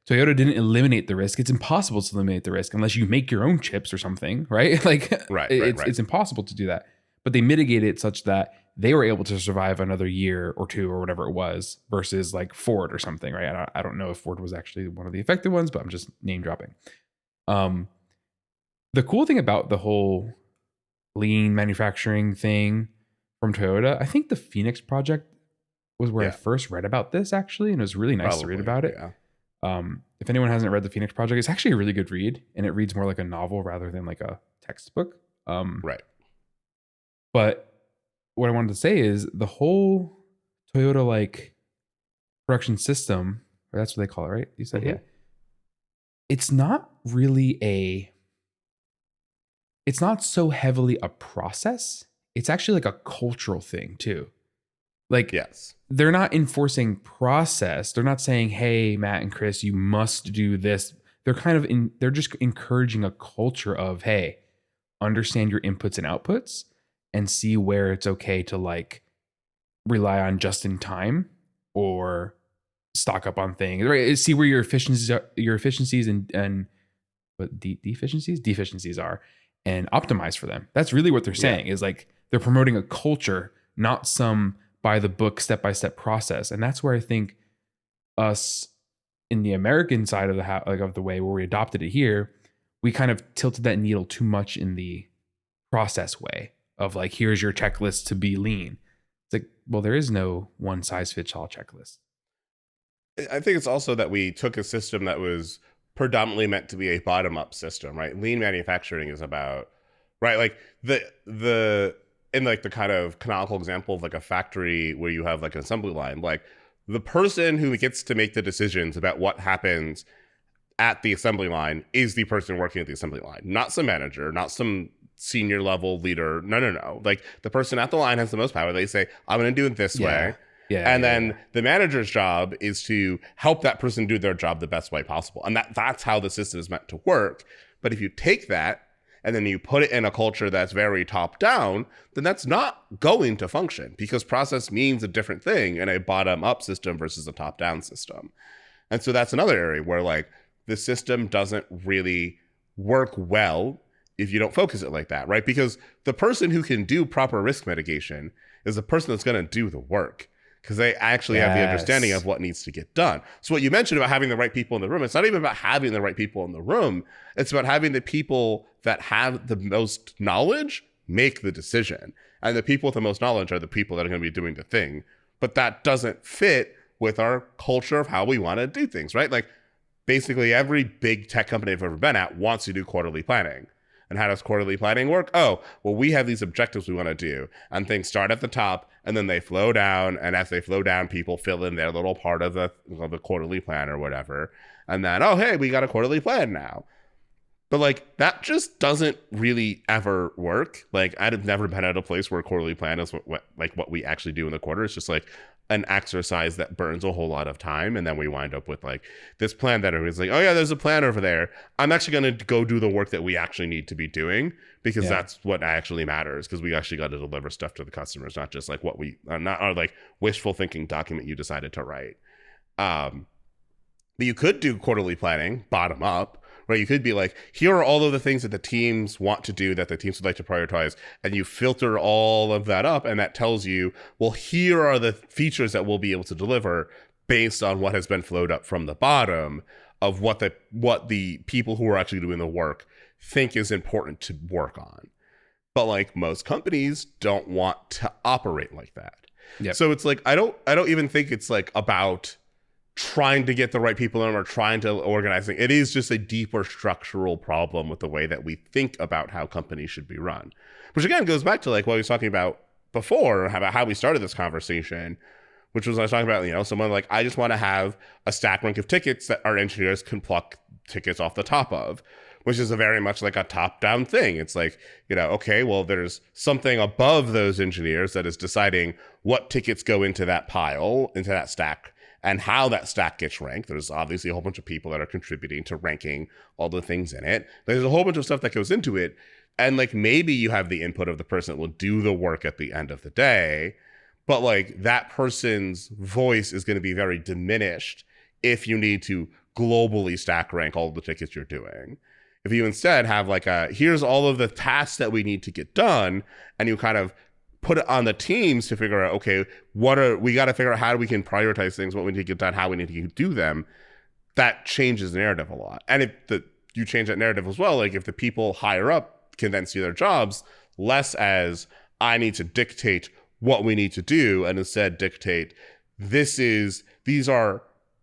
Toyota didn't eliminate the risk. It's impossible to eliminate the risk unless you make your own chips or something, right? Like, it's impossible to do that. But they mitigated it such that they were able to survive another year or two or whatever it was, versus like Ford or something, right? I don't know if Ford was actually one of the affected ones, but I'm just name dropping. The cool thing about the whole lean manufacturing thing from Toyota, I think the Phoenix project was where I first read about this, actually, and it was really nice to read about it. If anyone hasn't read the Phoenix project, it's actually a really good read, and it reads more like a novel rather than like a textbook. But what I wanted to say is the whole Toyota like production system, or that's what they call it, right? You said, it's not really it's not so heavily a process. It's actually like a cultural thing too. Like, they're not enforcing process. They're not saying, hey, Matt and Kris, you must do this. They're they're just encouraging a culture of, hey, understand your inputs and outputs and see where it's okay to like rely on just in time or stock up on things, right? See where your efficiencies and deficiencies are, and optimize for them. That's really what they're saying, is like they're promoting a culture, not some by the book, step-by-step process. And that's where I think us in the American side of the way where we adopted it here, we kind of tilted that needle too much in the process way of like, here's your checklist to be lean. It's like, well, there is no one size fits all checklist. I think it's also that we took a system that was predominantly meant to be a bottom-up system, right? Lean manufacturing is about, right, like in like the kind of canonical example of like a factory where you have like an assembly line, like the person who gets to make the decisions about what happens at the assembly line is the person working at the assembly line, not some manager, not some senior level leader. No. Like the person at the line has the most power. They say, I'm going to do it this way. And then the manager's job is to help that person do their job the best way possible. And that's how the system is meant to work. But if you take that and then you put it in a culture that's very top down, then that's not going to function, because process means a different thing in a bottom up system versus a top down system. And so that's another area where like the system doesn't really work well if you don't focus it like that, right? Because the person who can do proper risk mitigation is the person that's going to do the work, because they actually have the understanding of what needs to get done. So what you mentioned about having the right people in the room, it's not even about having the right people in the room. It's about having the people that have the most knowledge make the decision. And the people with the most knowledge are the people that are going to be doing the thing. But that doesn't fit with our culture of how we want to do things, right? Like basically every big tech company I've ever been at wants to do quarterly planning. And how does quarterly planning work? Oh, well, we have these objectives we want to do. And things start at the top and then they flow down. And as they flow down, people fill in their little part of the quarterly plan or whatever. And then, oh, hey, we got a quarterly plan now. But like that just doesn't really ever work. Like I've never been at a place where a quarterly plan is what we actually do in the quarter. It's just like an exercise that burns a whole lot of time, and then we wind up with like this plan that everybody's like, oh yeah, there's a plan over there. I'm actually going to go do the work that we actually need to be doing, because that's what actually matters, because we actually got to deliver stuff to the customers, not just like what we not our like wishful thinking document you decided to write. But you could do quarterly planning bottom up. Right, you could be like, here are all of the things that the teams want to do, that the teams would like to prioritize, and you filter all of that up, and that tells you, well, here are the features that we'll be able to deliver based on what has been flowed up from the bottom of what the people who are actually doing the work think is important to work on. But like most companies don't want to operate like that. Yep. So it's like I don't even think it's like about trying to get the right people in or trying to organize things. It is just a deeper structural problem with the way that we think about how companies should be run, which again goes back to like what we was talking about before, about how we started this conversation, which was I was talking about, you know, someone like, I just want to have a stack rank of tickets that our engineers can pluck tickets off the top of, which is a very much like a top-down thing. It's like, you know, okay, well, there's something above those engineers that is deciding what tickets go into that pile, into that stack, and how that stack gets ranked. There's obviously a whole bunch of people that are contributing to ranking all the things in it. There's a whole bunch of stuff that goes into it. And like maybe you have the input of the person that will do the work at the end of the day, but like that person's voice is going to be very diminished if you need to globally stack rank all the tickets you're doing. If you instead have like here's all of the tasks that we need to get done, and you kind of put it on the teams to figure out, okay, we got to figure out how we can prioritize things, what we need to get done, how we need to do them. That changes the narrative a lot. And if you change that narrative as well, like if the people higher up can then see their jobs less as I need to dictate what we need to do, and instead dictate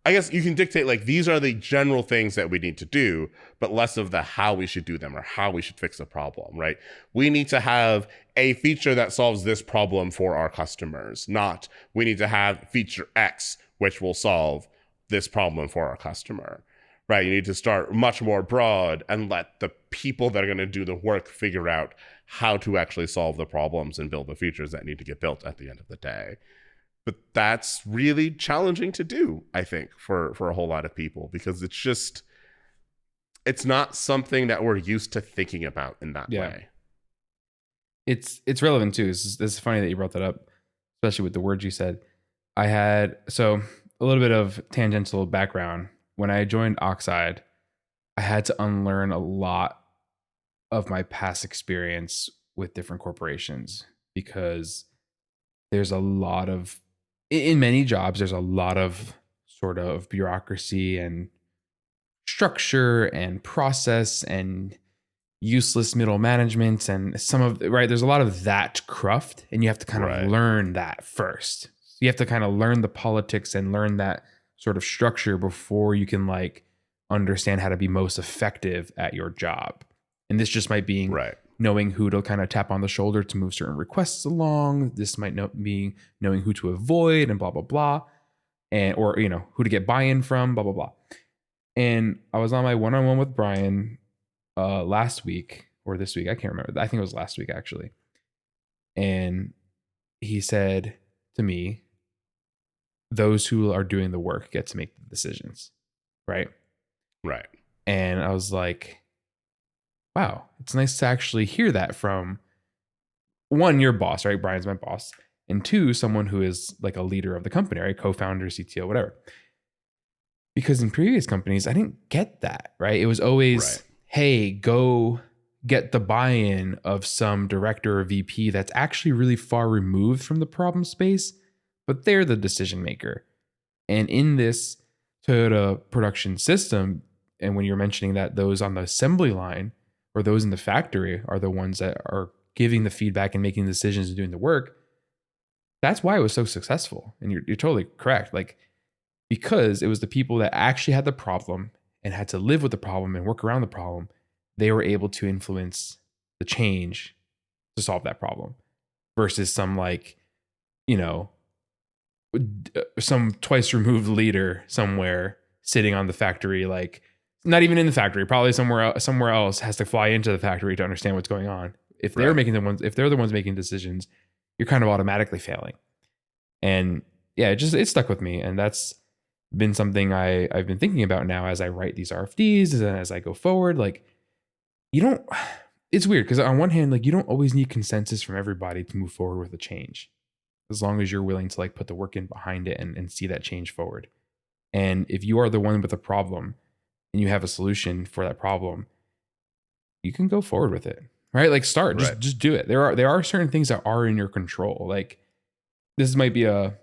I guess you can dictate like these are the general things that we need to do, but less of the how we should do them or how we should fix the problem, right? We need to have a feature that solves this problem for our customers, not we need to have feature X, which will solve this problem for our customer, right? You need to start much more broad and let the people that are going to do the work figure out how to actually solve the problems and build the features that need to get built at the end of the day. But that's really challenging to do, I think, for a whole lot of people, because it's not something that we're used to thinking about in that way. It's relevant too. This is funny that you brought that up, especially with the words you said. I had a little bit of tangential background. When I joined Oxide, I had to unlearn a lot of my past experience with different corporations, because there's a lot of, in many jobs, there's a lot of sort of bureaucracy and structure and process and useless middle management and there's a lot of that cruft, and you have to kind of learn that first. You have to kind of learn the politics and learn that sort of structure before you can like understand how to be most effective at your job. And this just might be knowing who to kind of tap on the shoulder to move certain requests along. This might be knowing who to avoid and blah, blah, blah. Or, you know, who to get buy-in from, blah, blah, blah. And I was on my one-on-one with Brian last week or this week. I can't remember. I think it was last week, actually. And he said to me, those who are doing the work get to make the decisions, right? Right. And I was like, wow, it's nice to actually hear that from one, your boss, right? Brian's my boss. And two, someone who is like a leader of the company, right? Co-founder, CTO, whatever. Because in previous companies, I didn't get that, right? It was always, hey, go get the buy-in of some director or VP that's actually really far removed from the problem space, but they're the decision maker. And in this Toyota production system, and when you're mentioning that those on the assembly line or those in the factory are the ones that are giving the feedback and making decisions and doing the work, that's why it was so successful. And you're totally correct. Like, because it was the people that actually had the problem and had to live with the problem and work around the problem, they were able to influence the change to solve that problem versus some like, you know, some twice removed leader somewhere sitting on the factory, like not even in the factory, probably somewhere else, has to fly into the factory to understand what's going on. If they're if they're the ones making decisions, you're kind of automatically failing. And yeah, it stuck with me. And that's been something I've been thinking about now as I write these RFDs and as I go forward. Like, it's weird because on one hand, like, you don't always need consensus from everybody to move forward with a change, as long as you're willing to like put the work in behind it and see that change forward. And if you are the one with a problem and you have a solution for that problem, you can go forward with it, right? Like just do it. There are certain things that are in your control. Like, this might be a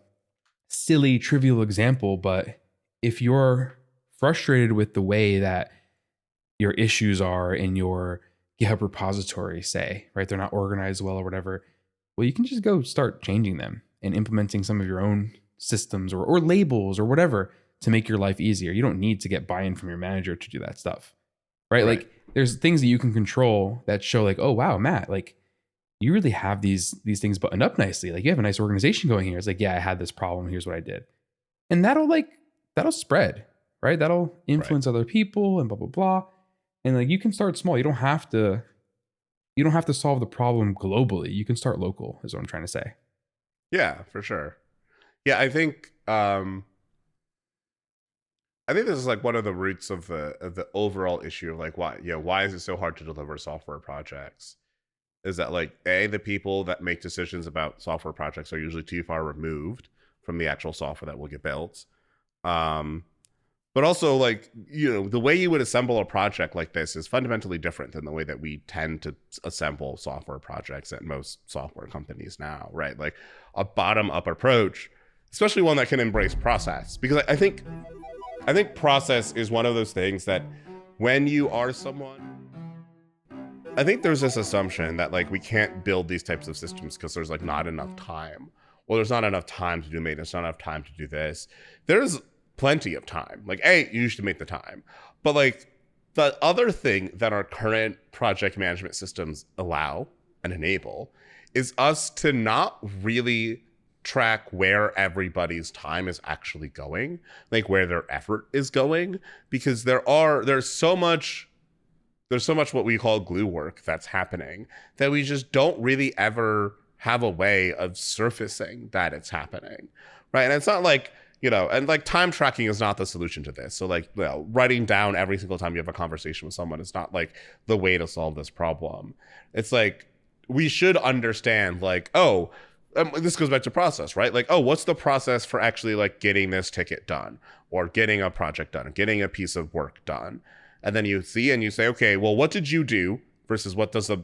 silly, trivial example, but if you're frustrated with the way that your issues are in your GitHub repository, say, right, they're not organized well or whatever, well, you can just go start changing them and implementing some of your own systems or labels or whatever to make your life easier. You don't need to get buy-in from your manager to do that stuff, right? Like, there's things that you can control that show like, oh, wow, Matt, like, you really have these things buttoned up nicely. Like, you have a nice organization going here. It's like, yeah, I had this problem. Here's what I did. And that'll spread, right? That'll influence other people and blah, blah, blah. And like, you can start small. You don't have to solve the problem globally. You can start local, is what I'm trying to say. Yeah, for sure. Yeah, I think this is like one of the roots of the overall issue of like why is it so hard to deliver software projects? Is that like the people that make decisions about software projects are usually too far removed from the actual software that will get built. But also, like, the way you would assemble a project like this is fundamentally different than the way that we tend to assemble software projects at most software companies now, right? Like a bottom-up approach, especially one that can embrace process. Because I think process is one of those things that when you are someone... I think there's this assumption that like we can't build these types of systems because there's like not enough time. Well, there's not enough time to do maintenance, not enough time to do this. There's plenty of time. Like, you should make the time. But like the other thing that our current project management systems allow and enable is us to not really track where everybody's time is actually going, like where their effort is going, because there's so much what we call glue work that's happening that we just don't really ever have a way of surfacing that it's happening, right? And it's not like, and like time tracking is not the solution to this. So like, writing down every single time you have a conversation with someone is not like the way to solve this problem. It's like, we should understand like, this goes back to process, right? Like, what's the process for actually like getting this ticket done or getting a project done or getting a piece of work done? And then you see and you say, okay, well, what did you do versus what does the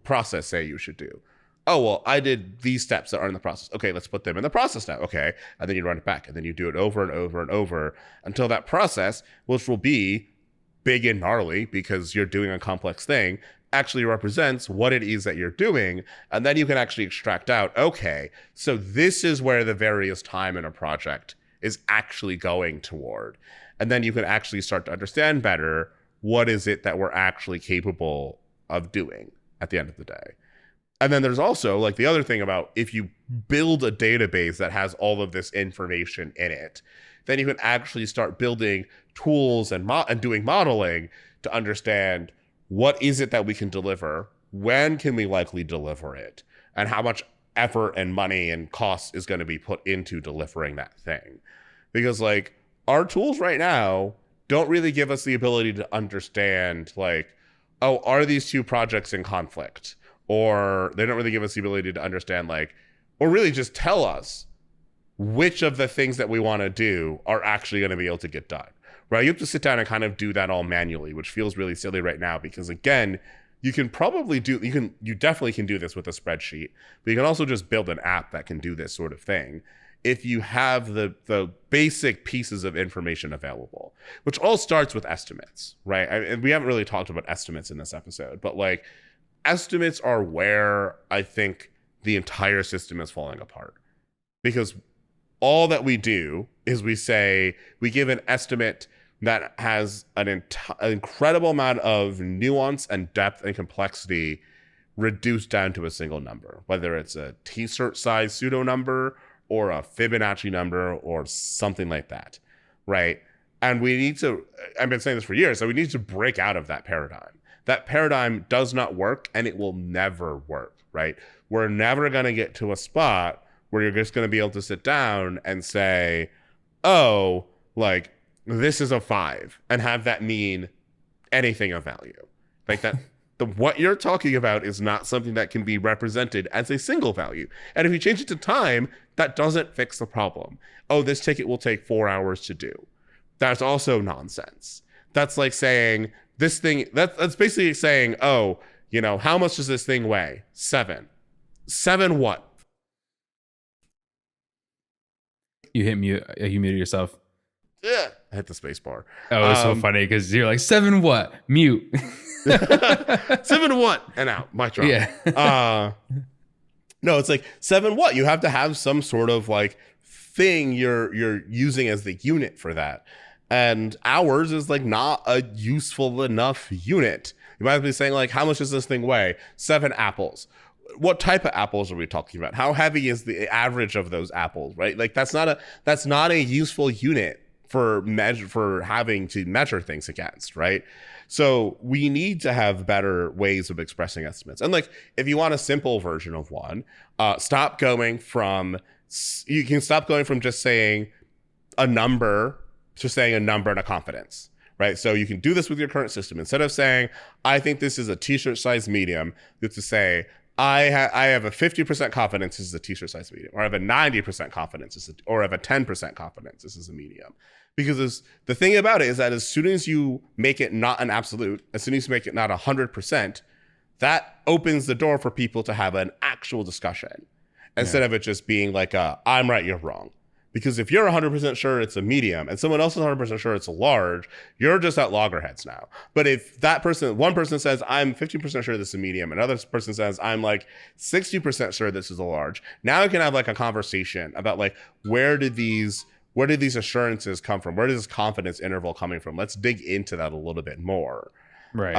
process say you should do? Oh, well, I did these steps that are in the process. Okay, let's put them in the process now. Okay. And then you run it back and then you do it over and over and over until that process, which will be big and gnarly because you're doing a complex thing, actually represents what it is that you're doing. And then you can actually extract out, okay, so this is where the various time in a project is actually going toward. And then you can actually start to understand better what is it that we're actually capable of doing at the end of the day. And then there's also like the other thing about if you build a database that has all of this information in it, then you can actually start building tools and doing modeling to understand what is it that we can deliver, when can we likely deliver it, and how much effort and money and cost is going to be put into delivering that thing. Because like our tools right now don't really give us the ability to understand like, oh, are these two projects in conflict? Or they don't really give us the ability to understand like, or really just tell us which of the things that we want to do are actually going to be able to get done, right? You have to sit down and kind of do that all manually, which feels really silly right now because again, you definitely can do this with a spreadsheet, but you can also just build an app that can do this sort of thing if you have the basic pieces of information available, which all starts with estimates, right? And we haven't really talked about estimates in this episode, but like estimates are where I think the entire system is falling apart because all that we do is we give an estimate that has an incredible amount of nuance and depth and complexity reduced down to a single number, whether it's a t-shirt size pseudo number or a Fibonacci number or something like that, right? And we need to, I've been saying this for years, so we need to break out of that paradigm. That paradigm does not work and it will never work, right? We're never going to get to a spot where you're just going to be able to sit down and say, oh, like, this is a 5 and have that mean anything of value. Like that, what you're talking about is not something that can be represented as a single value. And if you change it to time, that doesn't fix the problem. Oh, this ticket will take 4 hours to do. That's also nonsense. That's like saying this thing, that's basically saying, oh, you know, how much does this thing weigh? 7. 7 what? You muted yourself. Yeah, I hit the space bar. Oh, it's so funny because you're like 7 what? Mute. 7 what? And out. Mic drop. Yeah. No, it's like 7 what? You have to have some sort of like thing you're using as the unit for that. And hours is like not a useful enough unit. You might be saying like, how much does this thing weigh? 7 apples. What type of apples are we talking about? How heavy is the average of those apples, right? Like that's not a useful unit for having to measure things against, right? So we need to have better ways of expressing estimates. And like, if you want a simple version of one, you can stop going from just saying a number to saying a number and a confidence, right? So you can do this with your current system. Instead of saying, I think this is a t-shirt size medium, you have to say, I have a 50% confidence this is a t-shirt size medium, or I have a 90% confidence or I have a 10% confidence this is a medium. Because the thing about it is that as soon as you make it not an absolute, as soon as you make it not 100%, that opens the door for people to have an actual discussion instead of it just being like I'm right, you're wrong. Because if you're 100% sure it's a medium and someone else is 100% sure it's a large, you're just at loggerheads now. But if one person says, I'm 50% sure this is a medium, and another person says, I'm like 60% sure this is a large, now I can have like a conversation about like, where did these assurances come from? Where does this confidence interval coming from? Let's dig into that a little bit more. Right.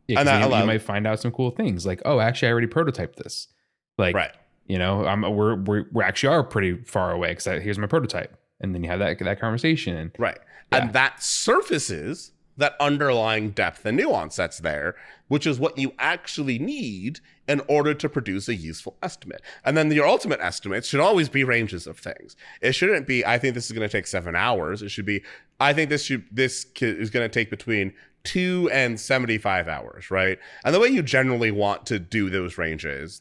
Yeah, and you might find out some cool things like, oh, actually I already prototyped this. Like, right. You know, we actually are pretty far away because here's my prototype, and then you have that conversation, right? Yeah. And that surfaces that underlying depth and nuance that's there, which is what you actually need in order to produce a useful estimate. And then your ultimate estimates should always be ranges of things. It shouldn't be, I think this is going to take 7 hours. It should be, I think this is going to take between 2 and 75 hours, right? And the way you generally want to do those ranges,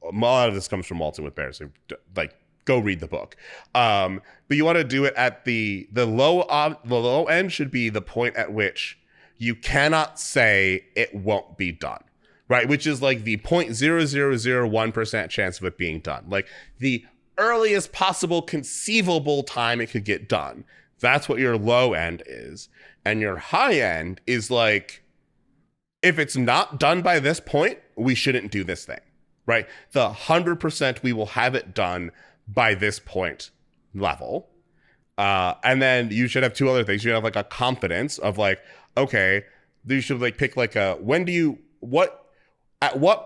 a lot of this comes from Waltzing with Bears. So like, go read the book. But you want to do it at the low end should be the point at which you cannot say it won't be done, right? Which is like the 0.0001% chance of it being done. Like the earliest possible conceivable time it could get done. That's what your low end is. And your high end is like, if it's not done by this point, we shouldn't do this thing. Right? The 100% we will have it done by this point level. And then you should have 2 other things. You have like a confidence of like, okay, you should like pick like at what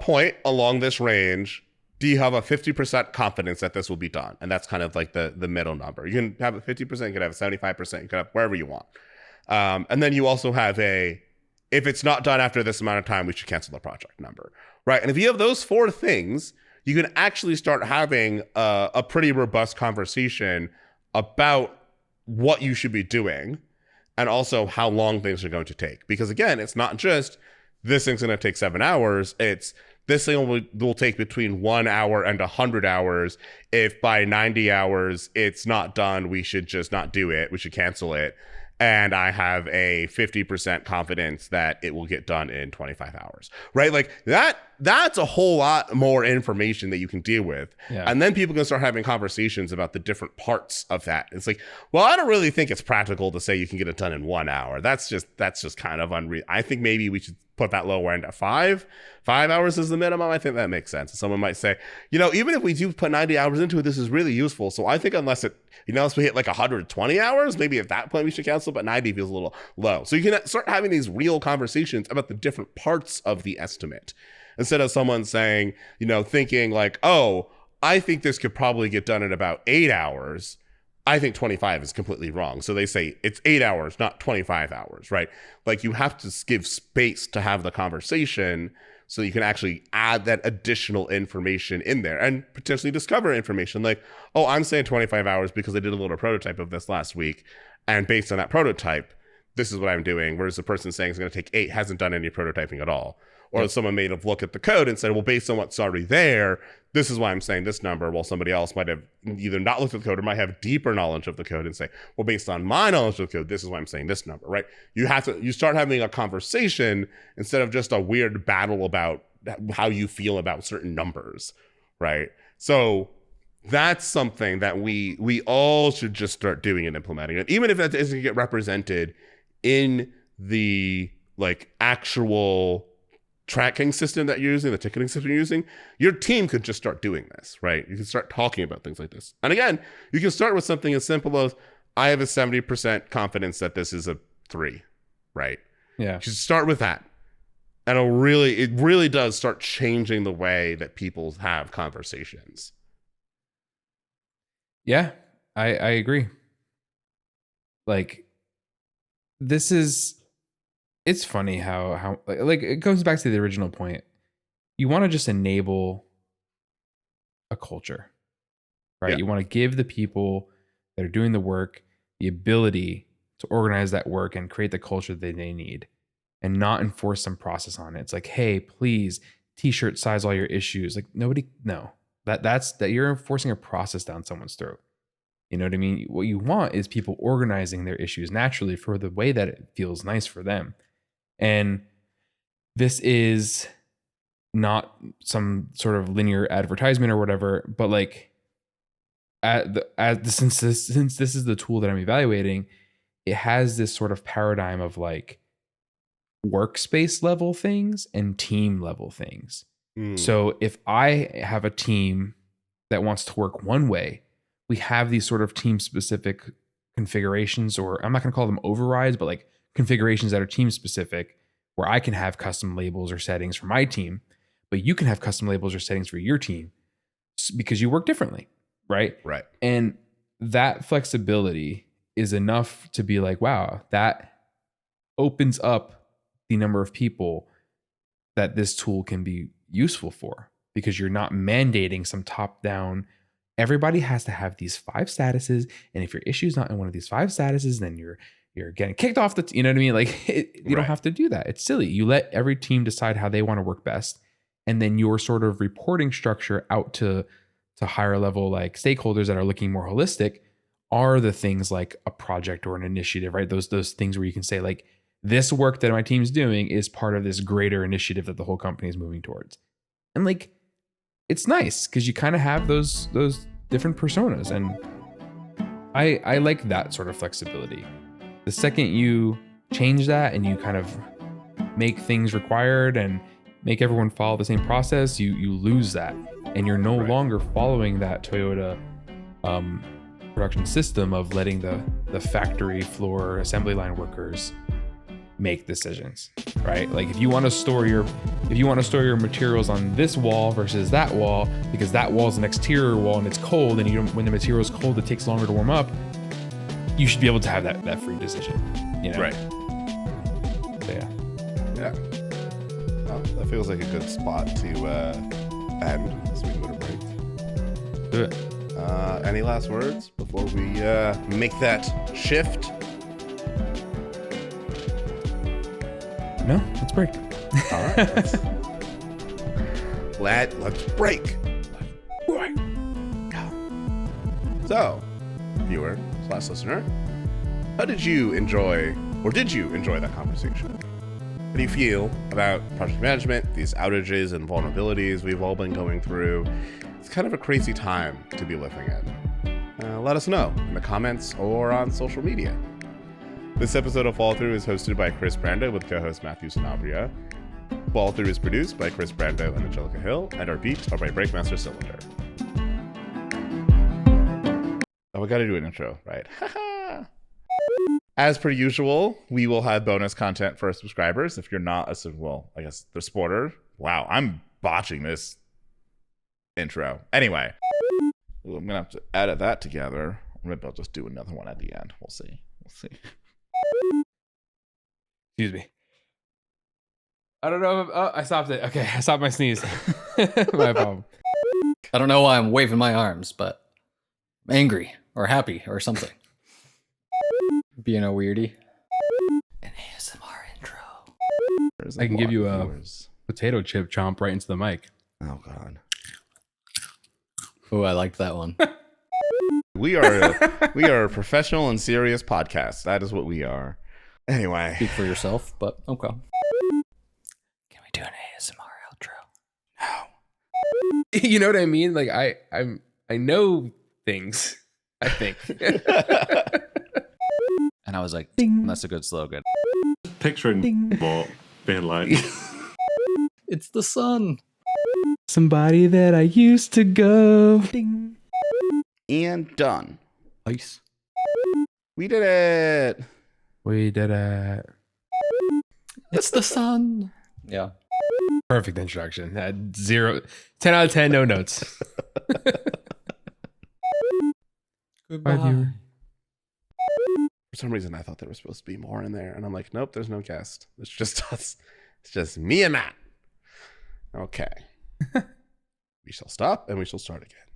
point along this range do you have a 50% confidence that this will be done? And that's kind of like the middle number. You can have a 50%, you can have a 75%, you can have wherever you want. And then you also have if it's not done after this amount of time, we should cancel the project number. Right. And if you have those 4 things, you can actually start having a pretty robust conversation about what you should be doing and also how long things are going to take. Because again, it's not just this thing's going to take 7 hours. It's this thing will take between 1 hour and 100 hours. If by 90 hours it's not done, we should just not do it. We should cancel it. And I have a 50% confidence that it will get done in 25 hours, right? Like that's a whole lot more information that you can deal with. Yeah. And then people can start having conversations about the different parts of that. It's like, well, I don't really think it's practical to say you can get it done in 1 hour. That's just kind of unreal. I think maybe we should put that lower end at 5 hours is the minimum. I think that makes sense. Someone might say, even if we do put 90 hours into it, this is really useful. So I think unless we hit like 120 hours, maybe at that point we should cancel, but 90 feels a little low. So you can start having these real conversations about the different parts of the estimate instead of someone saying, thinking like, oh, I think this could probably get done in about 8 hours. I think 25 is completely wrong. So they say it's 8 hours, not 25 hours, right? Like you have to give space to have the conversation so you can actually add that additional information in there and potentially discover information like, oh, I'm saying 25 hours because I did a little prototype of this last week. And based on that prototype, this is what I'm doing. Whereas the person saying it's going to take 8 hasn't done any prototyping at all. Or someone may have looked at the code and said, well, based on what's already there, this is why I'm saying this number. While somebody else might have either not looked at the code or might have deeper knowledge of the code and say, well, based on my knowledge of the code, this is why I'm saying this number, right? You start having a conversation instead of just a weird battle about how you feel about certain numbers, right? So that's something that we all should just start doing and implementing. And even if that doesn't get represented in the actual tracking system that you're using, the ticketing system you're using, your team could just start doing this, right? You can start talking about things like this. And again, you can start with something as simple as, I have a 70% confidence that this is a 3, right? Yeah. You should start with that. And it really does start changing the way that people have conversations. Yeah, I agree. It's funny how it goes back to the original point. You want to just enable a culture, right? Yeah. You want to give the people that are doing the work the ability to organize that work and create the culture that they need and not enforce some process on it. It's like, hey, please t-shirt size all your issues. Like that's you're enforcing a process down someone's throat. You know what I mean? What you want is people organizing their issues naturally for the way that it feels nice for them. And this is not some sort of linear advertisement or whatever, but since this is the tool that I'm evaluating, it has this sort of paradigm of workspace level things and team level things. So if I have a team that wants to work one way, we have these sort of team specific configurations, or I'm not going to call them overrides, but configurations that are team specific, where I can have custom labels or settings for my team, but you can have custom labels or settings for your team because you work differently, right? Right. And that flexibility is enough to be like, wow, that opens up the number of people that this tool can be useful for, because you're not mandating some top down, everybody has to have these 5 statuses. And if your issue is not in one of these 5 statuses, then you're getting kicked off you know what I mean? You don't have to do that. It's silly. You let every team decide how they want to work best. And then your sort of reporting structure out to higher level, stakeholders that are looking more holistic, are the things like a project or an initiative, right? Those things where you can say this work that my team's doing is part of this greater initiative that the whole company is moving towards. And it's nice because you kind of have those different personas. And I like that sort of flexibility. The second you change that and you kind of make things required and make everyone follow the same process, you lose that. And you're no longer following that Toyota production system of letting the factory floor assembly line workers make decisions, right? If you want to store your materials on this wall versus that wall, because that wall is an exterior wall and it's cold, and when the material is cold, it takes longer to warm up. You should be able to have that free decision, Right. So, yeah. Well, that feels like a good spot to end as we go to break. Do it. Any last words before we make that shift? No, let's break. All right. Let's break. So, viewer/listener, how did you enjoy, or did you enjoy that conversation? How do you feel about project management, these outages and vulnerabilities we've all been going through? It's kind of a crazy time to be living in. Let us know in the comments or on social media. This episode of Fall Through is hosted by Chris Brando with co-host Matthew Sanabria. Fall Through is produced by Chris Brando and Angelica Hill, and our beats are by Breakmaster Cylinder. Oh, we gotta do an intro, right? As per usual, we will have bonus content for our subscribers. If you're not I guess the supporter. Wow, I'm botching this intro. Anyway, I'm gonna have to edit that together. Maybe I'll just do another one at the end. We'll see. Excuse me. I don't know. I stopped it. Okay, I stopped my sneeze. My problem. I don't know why I'm waving my arms, but I'm angry or happy or something. Being a weirdie. An ASMR intro. I can give you a potato chip chomp right into the mic. Oh God. Oh, I liked that one. We are a professional and serious podcast. That is what we are. Anyway. Speak for yourself, but okay. Can we do an ASMR outro? No. You know what I mean? Like I know things, I think. And I was like, Ding. that's a good slogan. Picturing ball band line. It's the sun. Somebody that I used to go. Ding. And done. Ice. We did it. We did it. It's the sun. Yeah. Perfect introduction. 10 out of 10, no notes. Goodbye. Bye, viewer. For some reason, I thought there was supposed to be more in there. And I'm like, nope, there's no guest. It's just us. It's just me and Matt. Okay. We shall stop and we shall start again.